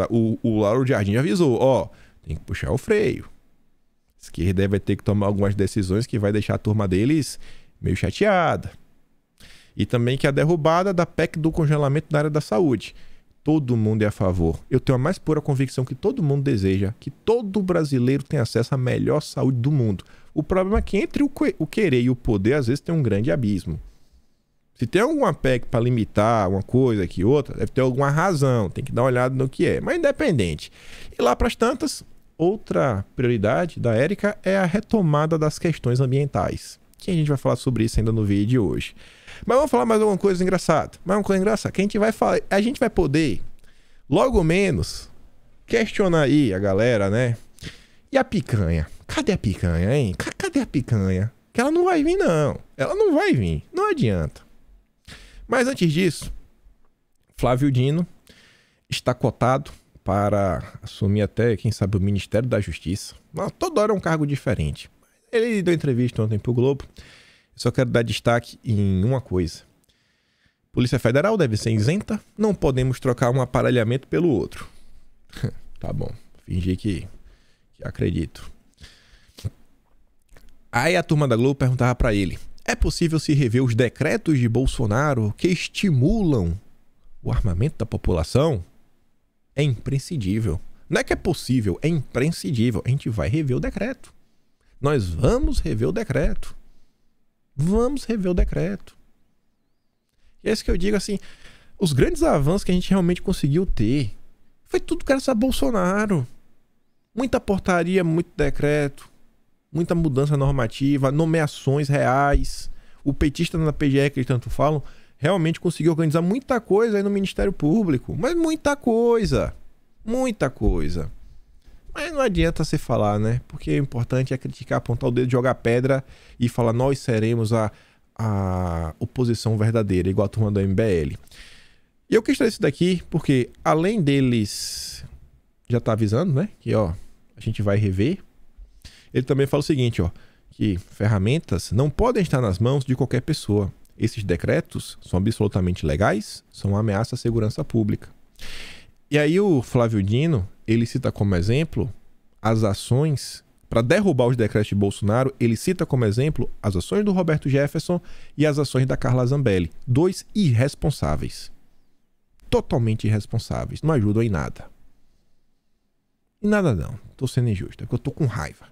O Lauro Jardim avisou. Ó, tem que puxar o freio. A esquerda vai ter que tomar algumas decisões que vai deixar a turma deles meio chateada. E também que a derrubada da PEC do congelamento na área da saúde. Todo mundo é a favor. Eu tenho a mais pura convicção que todo mundo deseja que todo brasileiro tenha acesso à melhor saúde do mundo. O problema é que entre o querer e o poder, às vezes, tem um grande abismo. Se tem alguma PEC para limitar uma coisa aqui outra, deve ter alguma razão. Tem que dar uma olhada no que é. Mas independente. E lá para as tantas, outra prioridade da Erika é a retomada das questões ambientais. Que a gente vai falar sobre isso ainda no vídeo de hoje. Mas vamos falar mais alguma coisa engraçada. Mais uma coisa engraçada. Que a gente vai poder, logo menos, questionar aí a galera, né? E a picanha? Cadê a picanha, hein? Cadê a picanha? Que ela não vai vir, não. Ela não vai vir. Não adianta. Mas antes disso, Flávio Dino está cotado para assumir até, quem sabe, o Ministério da Justiça. Toda hora é um cargo diferente. Ele deu entrevista ontem pro Globo. Só quero dar destaque em uma coisa. Polícia Federal deve ser isenta. Não podemos trocar um aparelhamento pelo outro. Tá bom. Fingir que acredito. Aí a turma da Globo perguntava para ele: é possível se rever os decretos de Bolsonaro que estimulam o armamento da população? É imprescindível. Não é que é possível, é imprescindível. A gente vai rever o decreto. Nós vamos rever o decreto. Vamos rever o decreto. E é isso que eu digo assim, os grandes avanços que a gente realmente conseguiu ter foi tudo graças a Bolsonaro. Muita portaria, muito decreto, muita mudança normativa, nomeações reais. O petista na PGR que eles tanto falam realmente conseguiu organizar muita coisa aí no Ministério Público. Mas muita coisa. Muita coisa. Mas não adianta você falar, né? Porque o importante é criticar, apontar o dedo, jogar pedra e falar nós seremos a oposição verdadeira, igual a turma do MBL. E eu quis trazer isso daqui porque, além deles já tá avisando, né? Que, ó, a gente vai rever. Ele também fala o seguinte, ó, que ferramentas não podem estar nas mãos de qualquer pessoa. Esses decretos são absolutamente legais, são uma ameaça à segurança pública. E aí o Flávio Dino, ele cita como exemplo as ações, para derrubar os decretos de Bolsonaro, ele cita como exemplo as ações do Roberto Jefferson e as ações da Carla Zambelli. 2 irresponsáveis. Totalmente irresponsáveis. Não ajudam em nada. Em nada não. Tô sendo injusto. É porque eu tô com raiva.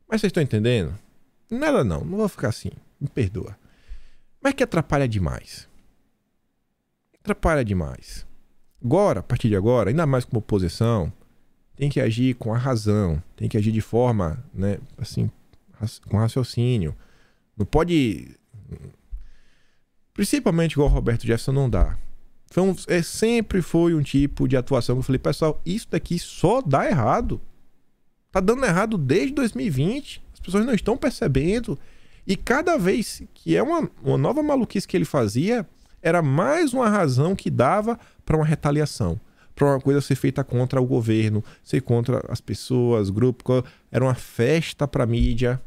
Mas vocês estão entendendo? Nada não. Não vou ficar assim. Me perdoa. Mas que atrapalha demais. Atrapalha demais. Agora, a partir de agora, ainda mais como oposição, tem que agir com a razão. Tem que agir de forma, né, assim, com raciocínio. Não pode... Principalmente igual o Roberto Jefferson não dá. Sempre foi um tipo de atuação que eu falei, pessoal, isso daqui só dá errado. Tá dando errado desde 2020. As pessoas não estão percebendo. E cada vez que é uma nova maluquice que ele fazia, era mais uma razão que dava para uma retaliação. Para uma coisa ser feita contra o governo, ser contra as pessoas, grupos. Era uma festa para mídia.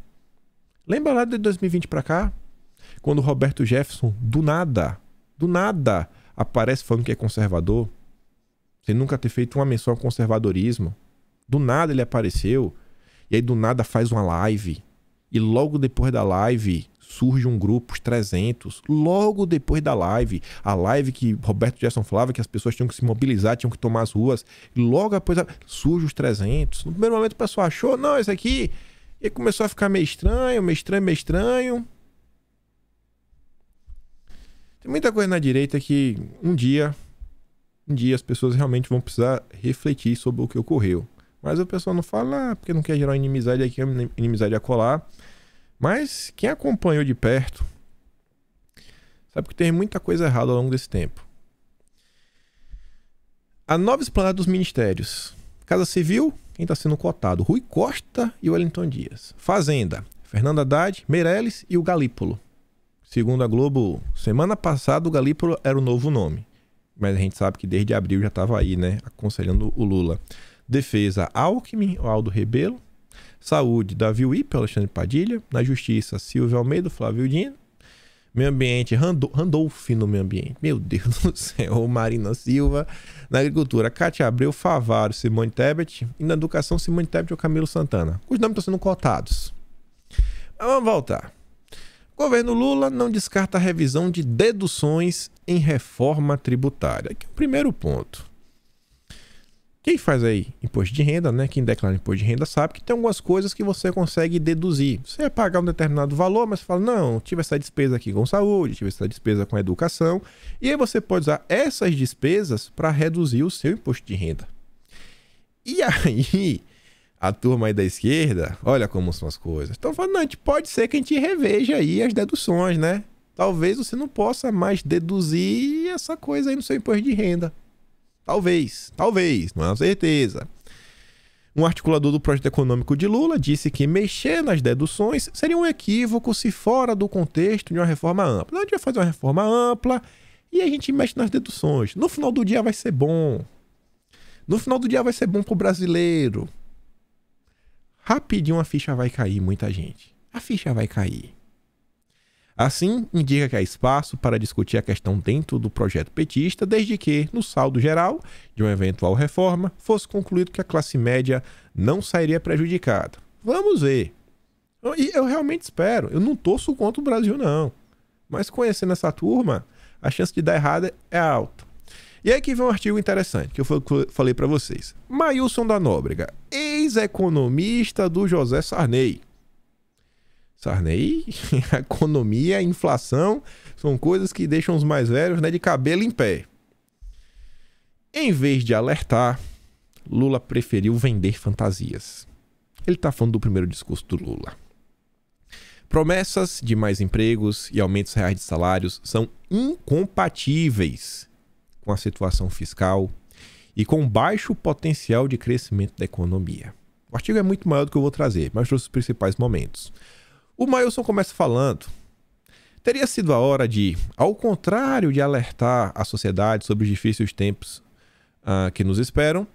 Lembra lá de 2020 para cá? Quando o Roberto Jefferson, do nada, aparece falando que é conservador, sem nunca ter feito uma menção ao conservadorismo. Do nada ele apareceu, e aí do nada faz uma live. E logo depois da live surge um grupo, os 300. Logo depois da live, a live que Roberto Jefferson falava que as pessoas tinham que se mobilizar, tinham que tomar as ruas. E logo depois surge os 300. No primeiro momento o pessoal achou, não, esse aqui... E começou a ficar meio estranho. Tem muita coisa na direita que um dia as pessoas realmente vão precisar refletir sobre o que ocorreu. Mas o pessoal não fala, porque não quer gerar inimizade aqui, inimizade acolá. Mas quem acompanhou de perto sabe que tem muita coisa errada ao longo desse tempo. A nova esplanada dos ministérios. Casa Civil, quem está sendo cotado? Rui Costa e Wellington Dias. Fazenda, Fernando Haddad, Meirelles e o Galípolo. Segundo a Globo, semana passada o Galípolo era o novo nome. Mas a gente sabe que desde abril já estava aí, né? Aconselhando o Lula. Defesa, Alckmin, Aldo Rebelo. Saúde, Davi Wipper, Alexandre Padilha. Na Justiça, Silvio Almeida, Flávio Dino. Meio Ambiente, Randolph no Meio Ambiente. Meu Deus do céu, Marina Silva. Na Agricultura, Cátia Abreu, Favaro, Simone Tebet. E na Educação, Simone Tebet e o Camilo Santana. Os nomes estão sendo cotados. Mas vamos voltar. O governo Lula não descarta a revisão de deduções em reforma tributária. Aqui é o primeiro ponto. Quem faz aí imposto de renda, né? Quem declara imposto de renda sabe que tem algumas coisas que você consegue deduzir. Você vai pagar um determinado valor, mas você fala, não, tive essa despesa aqui com saúde, tive essa despesa com educação. E aí você pode usar essas despesas para reduzir o seu imposto de renda. E aí... A turma aí da esquerda, olha como são as coisas. Estão falando, não, pode ser que a gente reveja aí as deduções, né? Talvez você não possa mais deduzir essa coisa aí no seu imposto de renda. Talvez, não é uma certeza. Um articulador do projeto econômico de Lula disse que mexer nas deduções seria um equívoco se fora do contexto de uma reforma ampla. Não, a gente vai fazer uma reforma ampla e a gente mexe nas deduções. No final do dia vai ser bom. No final do dia vai ser bom pro brasileiro. Rapidinho a ficha vai cair, muita gente. A ficha vai cair. Assim, indica que há espaço para discutir a questão dentro do projeto petista, desde que, no saldo geral de uma eventual reforma, fosse concluído que a classe média não sairia prejudicada. Vamos ver. E eu realmente espero. Eu não torço contra o Brasil, não. Mas conhecendo essa turma, a chance de dar errado é alta. E aí que vem um artigo interessante, que eu falei para vocês. Maílson da Nóbrega, ex-economista do José Sarney. Sarney, economia, inflação, são coisas que deixam os mais velhos, né, de cabelo em pé. Em vez de alertar, Lula preferiu vender fantasias. Ele está falando do primeiro discurso do Lula. Promessas de mais empregos e aumentos reais de salários são incompatíveis com a situação fiscal e com baixo potencial de crescimento da economia. O artigo é muito maior do que eu vou trazer, mas trouxe os principais momentos. O Mailson começa falando: teria sido a hora de, ao contrário de alertar a sociedade sobre os difíceis tempos que nos esperam,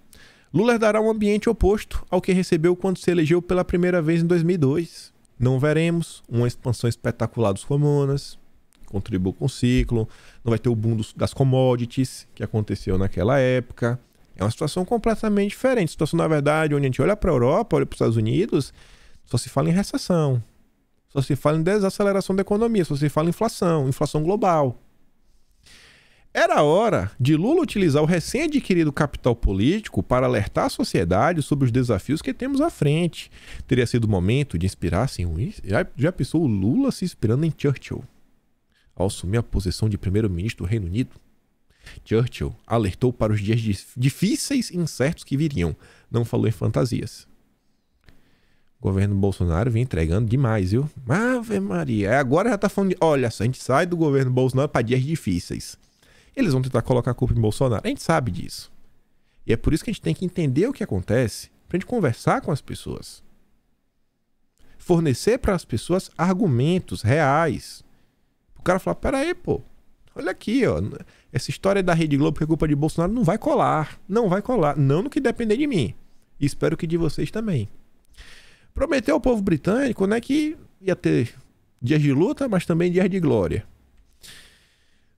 Lula herdará um ambiente oposto ao que recebeu quando se elegeu pela primeira vez em 2002. Não veremos uma expansão espetacular dos comunas, contribui com o ciclo, não vai ter o boom das commodities que aconteceu naquela época. É uma situação completamente diferente. Situação, na verdade, onde a gente olha para a Europa, olha para os Estados Unidos, só se fala em recessão, só se fala em desaceleração da economia, só se fala em inflação global. Era hora de Lula utilizar o recém-adquirido capital político para alertar a sociedade sobre os desafios que temos à frente. Teria sido o momento de inspirar-se em... Já pensou o Lula se inspirando em Churchill ao assumir a posição de primeiro-ministro do Reino Unido? Churchill alertou para os dias difíceis e incertos que viriam. Não falou em fantasias. O governo Bolsonaro vem entregando demais, viu? Ave Maria. Agora já tá falando de... Olha só, a gente sai do governo Bolsonaro para dias difíceis. Eles vão tentar colocar a culpa em Bolsonaro. A gente sabe disso. E é por isso que a gente tem que entender o que acontece pra gente conversar com as pessoas. Fornecer para as pessoas argumentos reais. O cara falar: peraí, pô. Olha aqui, ó. Essa história da Rede Globo que é culpa de Bolsonaro não vai colar. Não vai colar. Não no que depender de mim. E espero que de vocês também. Prometeu ao povo britânico, né, que ia ter dias de luta, mas também dias de glória.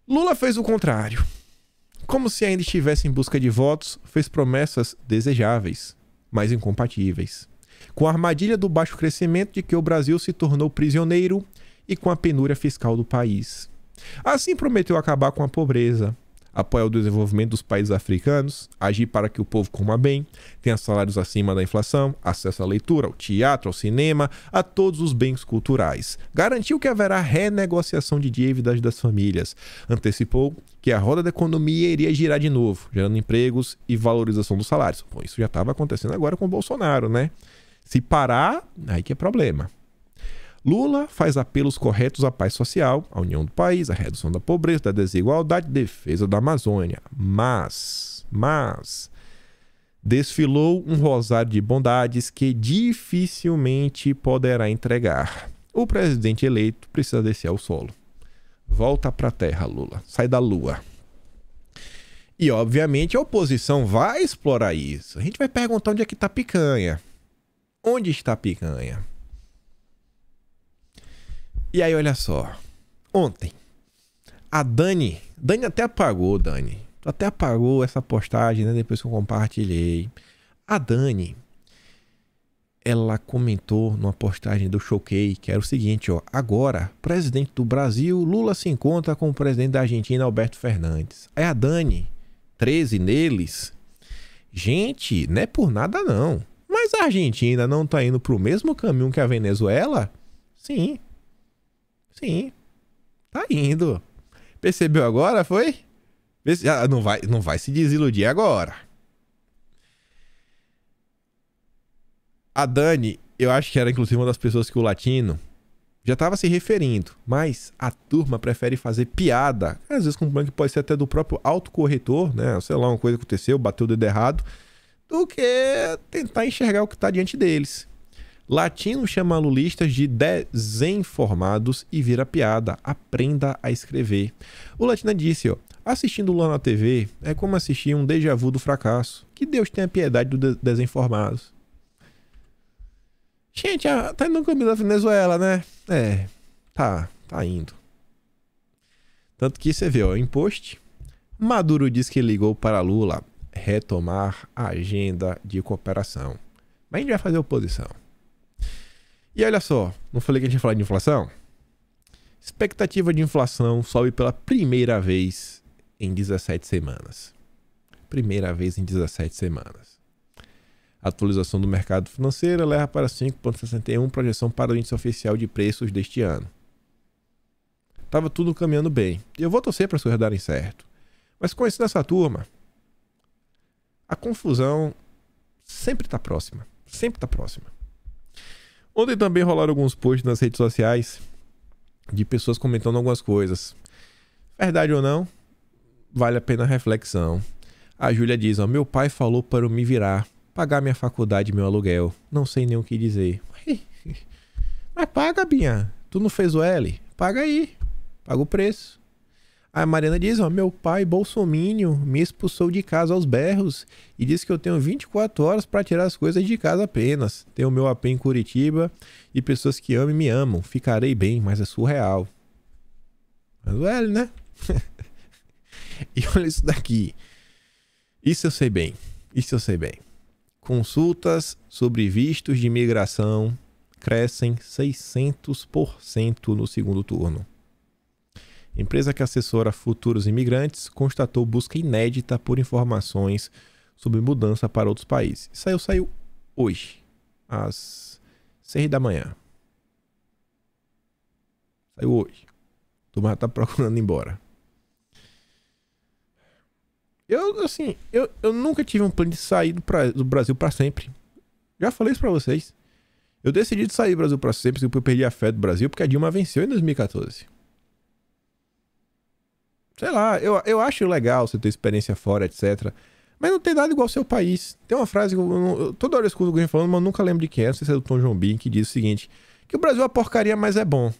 Lula fez o contrário. Como se ainda estivesse em busca de votos, fez promessas desejáveis, mas incompatíveis. Com a armadilha do baixo crescimento de que o Brasil se tornou prisioneiro e com a penúria fiscal do país. Assim prometeu acabar com a pobreza, apoiar o desenvolvimento dos países africanos, agir para que o povo coma bem, tenha salários acima da inflação, acesso à leitura, ao teatro, ao cinema, a todos os bens culturais. Garantiu que haverá renegociação de dívidas das famílias. Antecipou que a roda da economia iria girar de novo, gerando empregos e valorização dos salários. Bom, isso já estava acontecendo agora com o Bolsonaro, né? Se parar, aí que é problema. Lula faz apelos corretos à paz social, à união do país, à redução da pobreza, da desigualdade, defesa da Amazônia. Mas desfilou um rosário de bondades que dificilmente poderá entregar. O presidente eleito precisa descer ao solo. Volta pra terra, Lula. Sai da lua. E, obviamente, a oposição vai explorar isso. A gente vai perguntar onde é que tá a picanha. Onde está a picanha? E aí, olha só. Ontem, a Dani até apagou, Dani. Tu até apagou essa postagem, né? Depois que eu compartilhei. A Dani, ela comentou numa postagem do Choquei, que era o seguinte, ó. Agora, presidente do Brasil, Lula se encontra com o presidente da Argentina, Alberto Fernandes. Aí a Dani, 13 neles. Gente, não é por nada não. Mas a Argentina não tá indo pro mesmo caminho que a Venezuela? Sim. Sim, tá indo. Percebeu agora, foi? Não vai se desiludir agora. A Dani, eu acho que era inclusive uma das pessoas que o Latino já estava se referindo, mas a turma prefere fazer piada, às vezes com um plano que pode ser até do próprio autocorretor, né? Sei lá, uma coisa aconteceu, bateu o dedo errado, do que tentar enxergar o que está diante deles. Latino chama lulistas de desinformados e vira piada. Aprenda a escrever. O Latino disse, ó, assistindo Lula na TV é como assistir um déjà vu do fracasso. Que Deus tenha piedade dos desinformados. Gente, tá indo no caminho da Venezuela, né? É, tá indo. Tanto que você vê, ó, em post, Maduro diz que ligou para Lula retomar a agenda de cooperação. Mas a gente vai fazer oposição. E olha só, não falei que a gente ia falar de inflação? Expectativa de inflação sobe pela primeira vez em 17 semanas. Primeira vez em 17 semanas. A atualização do mercado financeiro leva para 5,61, projeção para o índice oficial de preços deste ano. Tava tudo caminhando bem. E eu vou torcer para as coisas darem certo. Mas conhecendo essa turma, a confusão sempre está próxima. Sempre está próxima. Ontem também rolaram alguns posts nas redes sociais de pessoas comentando algumas coisas. Verdade ou não, vale a pena a reflexão. A Júlia diz, ó, meu pai falou para eu me virar, pagar minha faculdade e meu aluguel. Não sei nem o que dizer. Mas paga, Binha. Tu não fez o L? Paga aí. Paga o preço. A Mariana diz, ó, meu pai, bolsominion, me expulsou de casa aos berros e disse que eu tenho 24 horas para tirar as coisas de casa apenas. Tenho meu AP em Curitiba e pessoas que amam e me amam. Ficarei bem, mas é surreal. Mas o L, né? E olha isso daqui. Isso eu sei bem. Isso eu sei bem. Consultas sobre vistos de imigração crescem 600% no segundo turno. Empresa que assessora futuros imigrantes constatou busca inédita por informações sobre mudança para outros países. Isso saiu hoje, às 6 da manhã. Saiu hoje. A turma já tá procurando ir embora. Eu nunca tive um plano de sair do Brasil para sempre. Já falei isso para vocês. Eu decidi de sair do Brasil para sempre porque eu perdi a fé do Brasil porque a Dilma venceu em 2014. Sei lá, eu acho legal você ter experiência fora, etc. Mas não tem nada igual ao seu país. Tem uma frase que toda hora eu escuto alguém falando, mas eu nunca lembro de quem é. Não sei se é do Tom Jobim, que diz o seguinte: que o Brasil é uma porcaria, mas é bom.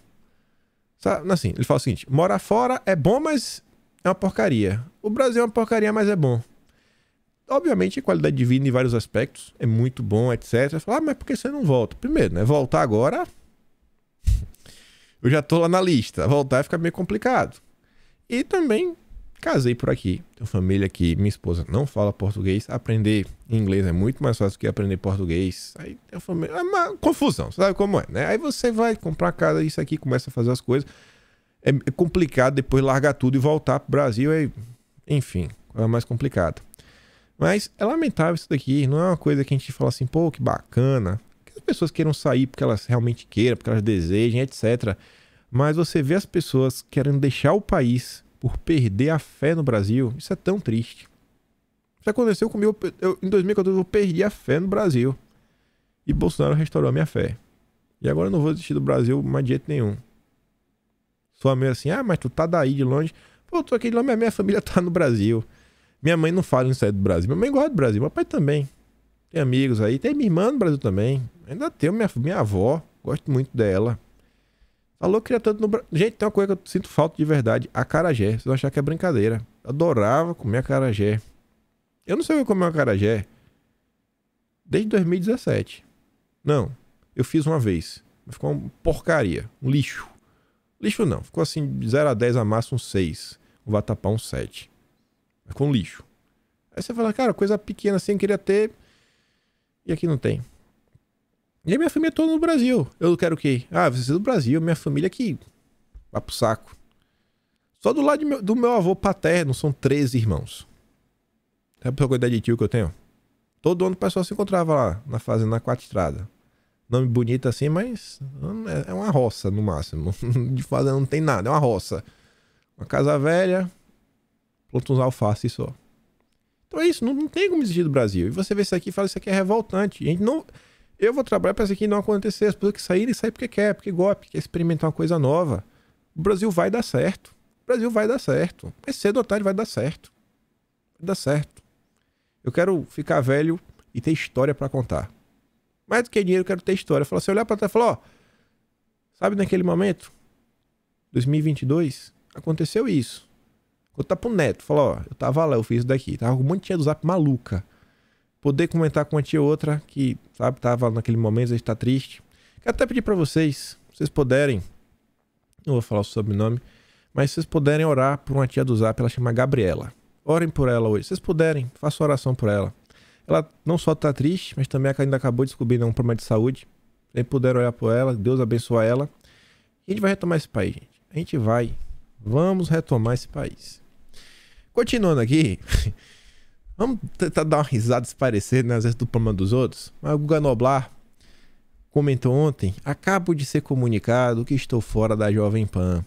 Sabe? Assim, ele fala o seguinte: morar fora é bom, mas é uma porcaria. O Brasil é uma porcaria, mas é bom. Obviamente, a qualidade de vida em vários aspectos é muito bom, etc. Você fala, mas por que você não volta? Primeiro, né? Voltar agora... eu já tô lá na lista. Voltar fica meio complicado. E também casei por aqui. Tenho família aqui. Minha esposa não fala português. Aprender inglês é muito mais fácil do que aprender português. Aí tem a família... é uma confusão. Sabe como é, né? Aí você vai comprar uma casa, isso aqui, começa a fazer as coisas. É complicado depois largar tudo e voltar pro Brasil. Aí, enfim, é mais complicado. Mas é lamentável isso daqui. Não é uma coisa que a gente fala assim, pô, que bacana. Que as pessoas queiram sair porque elas realmente queiram, porque elas desejem, etc. Mas você vê as pessoas querendo deixar o país por perder a fé no Brasil. Isso é tão triste. Isso aconteceu comigo. Em 2014 eu perdi a fé no Brasil. E Bolsonaro restaurou a minha fé. E agora eu não vou desistir do Brasil mais de jeito nenhum. Sou meio assim, mas tu tá daí de longe. Pô, eu tô aqui de longe, mas minha família tá no Brasil. Minha mãe não fala em sair do Brasil. Minha mãe gosta do Brasil. Meu pai também. Tem amigos aí. Tem minha irmã no Brasil também. Ainda tenho minha avó. Gosto muito dela. Falou que queria tanto no Brasil. Gente, tem uma coisa que eu sinto falta de verdade. Acarajé. Vocês vão achar que é brincadeira. Eu adorava comer acarajé. Eu não sei o que comer acarajé desde 2017. Não. Eu fiz uma vez. Ficou uma porcaria. Um lixo. Lixo não. Ficou assim, de 0 a 10 a massa, um 6. Um vatapá, um 7. Ficou um lixo. Aí você fala, cara, coisa pequena assim, eu queria ter. E aqui não tem. E a minha família é toda no Brasil. Eu quero o quê? Você é do Brasil, minha família aqui. Vai pro saco. Só do lado do meu avô paterno são 13 irmãos. Sabe a quantidade de tio que eu tenho? Todo ano o pessoal se encontrava lá na fazenda, na Quatro Estradas. Nome bonito assim, mas é uma roça no máximo. De fazenda não tem nada, é uma roça. Uma casa velha. Planta uns alface só. Então é isso, não tem como exigir do Brasil. E você vê isso aqui e fala, isso aqui é revoltante. Eu vou trabalhar para isso aqui não acontecer. As pessoas que saírem, saem porque quer quer experimentar uma coisa nova. O Brasil vai dar certo. O Brasil vai dar certo. Mais cedo ou tarde vai dar certo. Vai dar certo. Eu quero ficar velho e ter história para contar. Mais do que dinheiro, eu quero ter história. Fala, você olhar para trás e falar, sabe naquele momento? 2022, aconteceu isso. Contar pro neto, falar, eu tava lá, eu fiz isso daqui. Tava com um monte de tia do Zap maluca. Poder comentar com uma tia ou outra que, sabe, tava naquele momento, a gente tá triste. Quero até pedir pra vocês, se vocês puderem, não vou falar o sobrenome, mas se vocês puderem orar por uma tia do Zap, ela chama Gabriela. Orem por ela hoje. Se vocês puderem, façam oração por ela. Ela não só tá triste, mas também ainda acabou de descobrir um problema de saúde. Se puderem orar por ela, Deus abençoe ela. E a gente vai retomar esse país, gente. A gente vai. Vamos retomar esse país. Continuando aqui, vamos tentar dar uma risada se parecer, né, às vezes do problema dos outros. Mas o Guga Noblar comentou ontem: acabo de ser comunicado que estou fora da Jovem Pan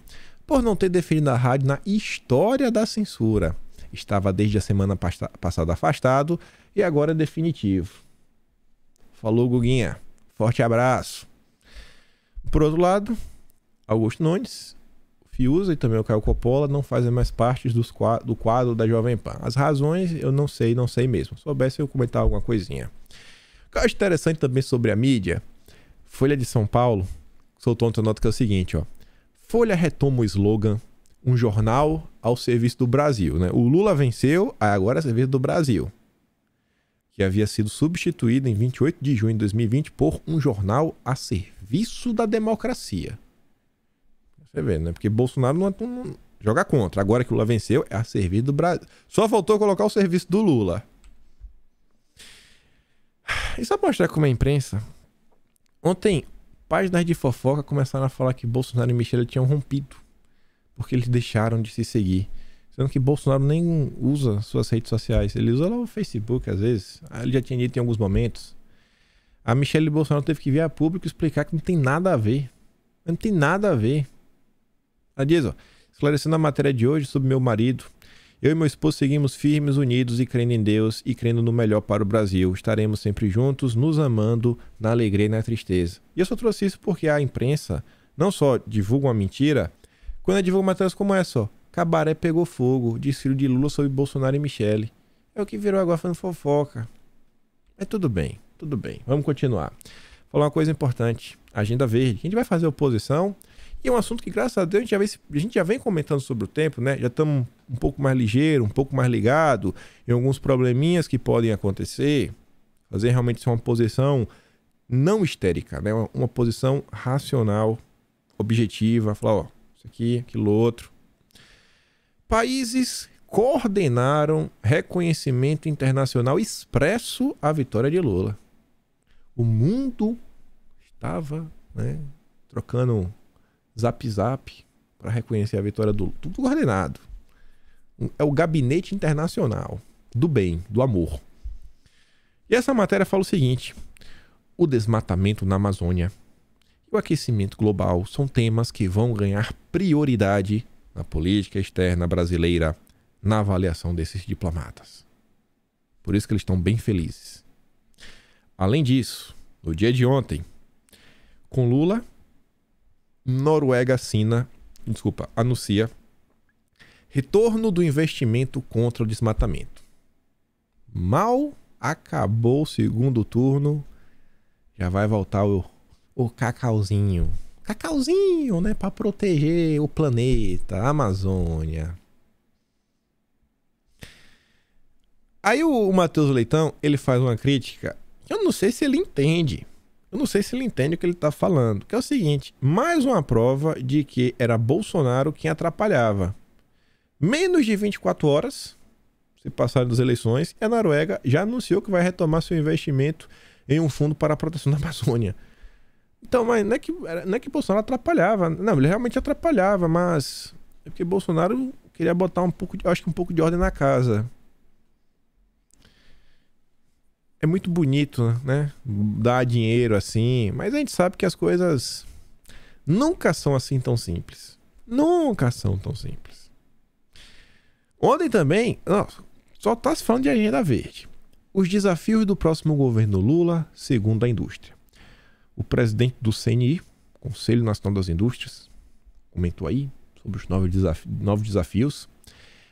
por não ter definido a rádio na história da censura. Estava desde a semana passada afastado e agora é definitivo. Falou, Guguinha. Forte abraço. Por outro lado, Augusto Nunes, Fiuza e também o Caio Coppola não fazem mais parte do quadro da Jovem Pan. As razões eu não sei mesmo. Se soubesse eu comentar alguma coisinha. O que eu acho interessante também sobre a mídia, Folha de São Paulo soltou outra nota que é o seguinte, ó. Folha retoma o slogan, um jornal ao serviço do Brasil, né? O Lula venceu, agora é serviço do Brasil. Que havia sido substituído em 28 de junho de 2020 por um jornal a serviço da democracia. Você vê, né? Porque Bolsonaro não joga contra. Agora que o Lula venceu, é a serviço do Brasil. Só faltou colocar o serviço do Lula. E só pra mostrar como é a imprensa. Ontem, páginas de fofoca começaram a falar que Bolsonaro e Michele tinham rompido. Porque eles deixaram de se seguir. Sendo que Bolsonaro nem usa suas redes sociais. Ele usa lá o Facebook, às vezes. Ele já tinha dito em alguns momentos. A Michele Bolsonaro teve que vir a público explicar que não tem nada a ver. Não tem nada a ver. Ela diz, ó, esclarecendo a matéria de hoje sobre meu marido, eu e meu esposo seguimos firmes, unidos e crendo em Deus e crendo no melhor para o Brasil. Estaremos sempre juntos, nos amando, na alegria e na tristeza. E eu só trouxe isso porque a imprensa não só divulga uma mentira, quando divulga matérias como essa, ó. Cabaré pegou fogo, desfile de Lula sobre Bolsonaro e Michele. É o que virou agora falando fofoca. Mas tudo bem. Vamos continuar. Falar uma coisa importante. Agenda verde. A gente vai fazer oposição. E é um assunto que, graças a Deus, a gente já vem comentando sobre o tempo, né? Já estamos um pouco mais ligeiro, um pouco mais ligado em alguns probleminhas que podem acontecer. Fazer realmente uma posição não histérica, né? Uma posição racional, objetiva. Falar, ó, isso aqui, aquilo outro. Países coordenaram reconhecimento internacional expresso à vitória de Lula. O mundo estava, né, trocando zap para reconhecer a vitória do Lula. Tudo coordenado. É o gabinete internacional do bem, do amor. E essa matéria fala o seguinte: o desmatamento na Amazônia e o aquecimento global são temas que vão ganhar prioridade na política externa brasileira, na avaliação desses diplomatas. Por isso que eles estão bem felizes. Além disso, no dia de ontem, com Lula, Noruega anuncia retorno do investimento contra o desmatamento. Mal acabou o segundo turno, já vai voltar o cacauzinho. Cacauzinho, né? Para proteger o planeta, a Amazônia. Aí o Matheus Leitão, ele faz uma crítica. Eu não sei se ele entende. Eu não sei se ele entende o que ele está falando. Que é o seguinte: mais uma prova de que era Bolsonaro quem atrapalhava. Menos de 24 horas, se passarem das eleições, e a Noruega já anunciou que vai retomar seu investimento em um fundo para a proteção da Amazônia. Então, mas não é que Bolsonaro atrapalhava. Não, ele realmente atrapalhava, mas é porque Bolsonaro queria botar um pouco de ordem na casa. É muito bonito, né? Dar dinheiro assim, mas a gente sabe que as coisas nunca são assim tão simples. Nunca são tão simples. Ontem também, só está se falando de agenda verde. Os desafios do próximo governo Lula, segundo a indústria. O presidente do CNI, Conselho Nacional das Indústrias, comentou aí sobre os novos desafios.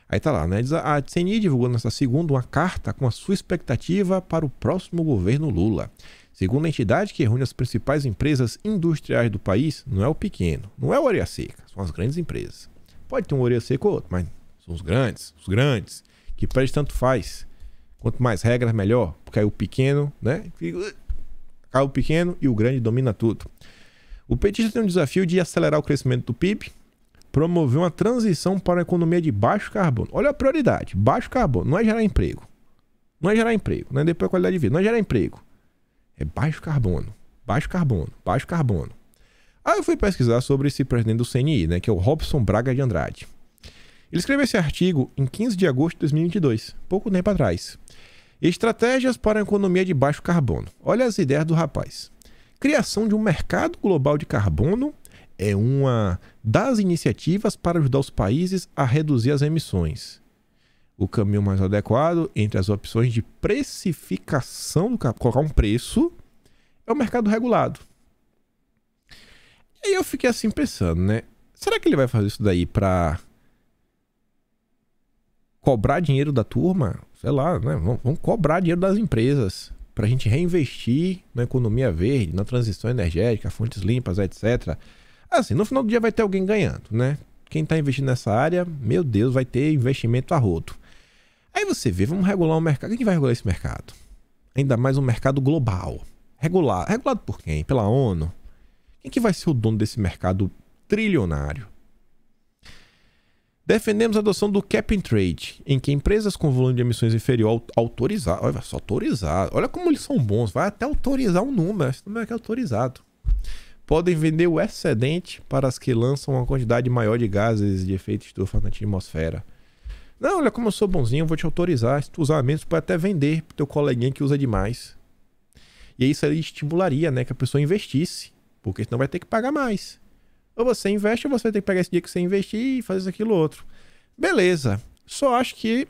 Aí tá lá, né? A CNI divulgou nesta segunda uma carta com a sua expectativa para o próximo governo Lula. Segundo a entidade que reúne as principais empresas industriais do país, não é o pequeno, não é o orelha seca, são as grandes empresas. Pode ter um orelha seca ou outro, mas são os grandes, que para eles tanto faz. Quanto mais regras, melhor, porque aí o pequeno, né? Cai o pequeno e o grande domina tudo. O petista tem um desafio de acelerar o crescimento do PIB, promover uma transição para uma economia de baixo carbono. Olha a prioridade, baixo carbono. Não é gerar emprego. Não é gerar emprego. Não é depois a qualidade de vida. Não é gerar emprego. É baixo carbono. Baixo carbono. Baixo carbono. Aí eu fui pesquisar sobre esse presidente do CNI, né, que é o Robson Braga de Andrade. Ele escreveu esse artigo em 15 de agosto de 2022, pouco tempo atrás. Estratégias para a economia de baixo carbono. Olha as ideias do rapaz. Criação de um mercado global de carbono é uma das iniciativas para ajudar os países a reduzir as emissões. O caminho mais adequado entre as opções de precificação do carbono, colocar um preço, é o mercado regulado. E aí eu fiquei assim pensando, né? Será que ele vai fazer isso daí pra cobrar dinheiro da turma? Sei lá, né? Vamos cobrar dinheiro das empresas pra gente reinvestir na economia verde, na transição energética, fontes limpas, etc. Assim, no final do dia vai ter alguém ganhando, né? Quem tá investindo nessa área, meu Deus, vai ter investimento a rodo. Aí você vê, vamos regular o mercado. Quem que vai regular esse mercado? Ainda mais um mercado global. Regulado por quem? Pela ONU? Quem que vai ser o dono desse mercado trilionário? Defendemos a adoção do Cap and Trade, em que empresas com volume de emissões inferior autorizado, olha só, autorizado, olha como eles são bons, vai até autorizar um número, esse número aqui é autorizado. Podem vender o excedente para as que lançam uma quantidade maior de gases de efeito estufa na atmosfera. Não, olha como eu sou bonzinho, eu vou te autorizar, se tu usar menos, tu pode até vender pro teu coleguinha que usa demais. E isso aí estimularia, né, que a pessoa investisse, porque senão vai ter que pagar mais. Ou você investe, ou você vai ter que pegar esse dia que você investir e fazer aquilo outro. Beleza. Só acho que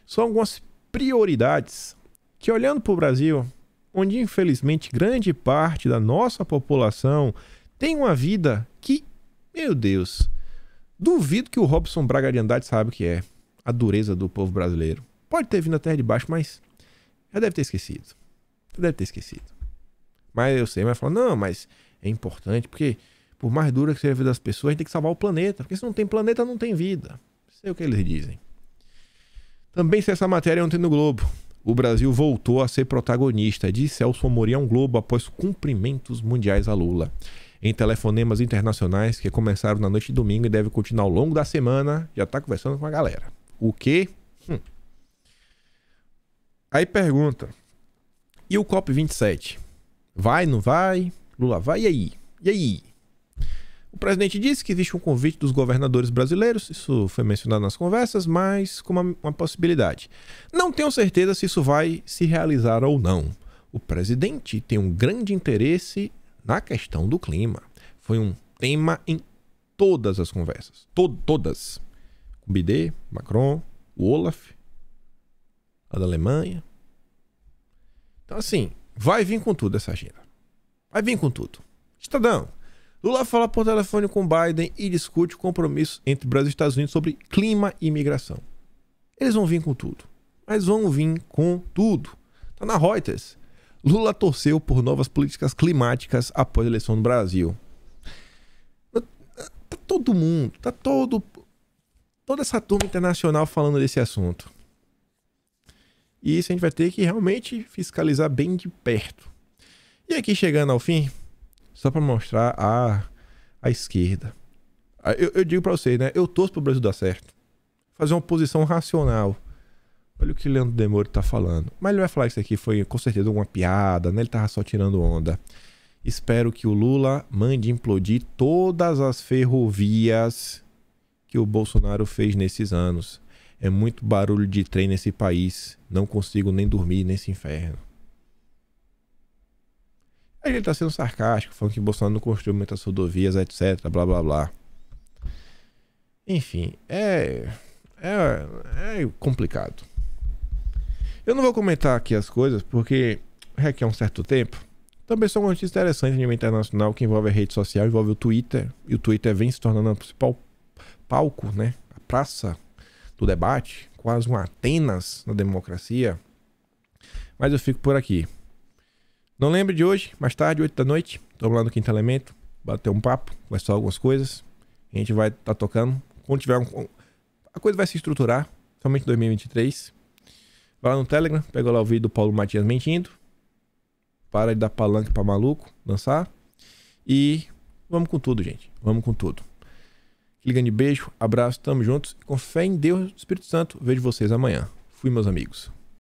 são algumas prioridades que, olhando para o Brasil, onde infelizmente grande parte da nossa população tem uma vida que, meu Deus, duvido que o Robson Braga de Andrade sabe o que é a dureza do povo brasileiro. Pode ter vindo até de baixo, mas já deve ter esquecido. Mas eu sei, mas fala, não, mas é importante, porque por mais dura que seja a vida das pessoas, a gente tem que salvar o planeta, porque se não tem planeta, não tem vida. Sei o que eles dizem. Também se essa matéria ontem no Globo. O Brasil voltou a ser protagonista, disse Celso Amorim a um Globo após cumprimentos mundiais a Lula. Em telefonemas internacionais que começaram na noite de domingo e devem continuar ao longo da semana, já está conversando com a galera. O quê? Aí pergunta, e o COP27? Vai, não vai? Lula vai, e aí? E aí? O presidente disse que existe um convite dos governadores brasileiros, isso foi mencionado nas conversas, mas como uma possibilidade. Não tenho certeza se isso vai se realizar ou não. O presidente tem um grande interesse na questão do clima. Foi um tema em todas as conversas. Todas. Com o Biden, Macron, o Olaf, a da Alemanha. Então assim, vai vir com tudo essa agenda. Vai vir com tudo. Estadão. Lula fala por telefone com Biden e discute o compromisso entre Brasil e Estados Unidos sobre clima e imigração. Eles vão vir com tudo. Mas vão vir com tudo. Tá na Reuters. Lula torceu por novas políticas climáticas após a eleição no Brasil. Tá todo mundo, toda essa turma internacional falando desse assunto. E isso a gente vai ter que realmente fiscalizar bem de perto. E aqui chegando ao fim, só para mostrar a esquerda. Eu digo para vocês, né? Eu torço pro Brasil dar certo. Fazer uma posição racional. Olha o que o Leandro Demoro tá falando. Mas ele vai falar que isso aqui foi com certeza uma piada, né? Ele tava só tirando onda. Espero que o Lula mande implodir todas as ferrovias que o Bolsonaro fez nesses anos. É muito barulho de trem nesse país. Não consigo nem dormir nesse inferno. Aí ele tá sendo sarcástico, falando que o Bolsonaro não construiu muitas rodovias, etc, blá blá blá. Enfim, é complicado. Eu não vou comentar aqui as coisas, porque requer um certo tempo. Também são uma notícia interessante a nível internacional que envolve a rede social, envolve o Twitter. E o Twitter vem se tornando o principal palco, né? A praça do debate, quase um Atenas na democracia. Mas eu fico por aqui. Não lembre de hoje, mais tarde, 8 da noite, estamos lá no Quinto Elemento, bater um papo, conversar algumas coisas. A gente vai estar tocando. Quando tiver a coisa vai se estruturar, somente em 2023. Vai lá no Telegram, pega lá o vídeo do Paulo Matias mentindo. Para de dar palanque pra maluco, dançar. E vamos com tudo, gente. Vamos com tudo. Aquele grande beijo, abraço, tamo juntos. Com fé em Deus e Espírito Santo, vejo vocês amanhã. Fui, meus amigos.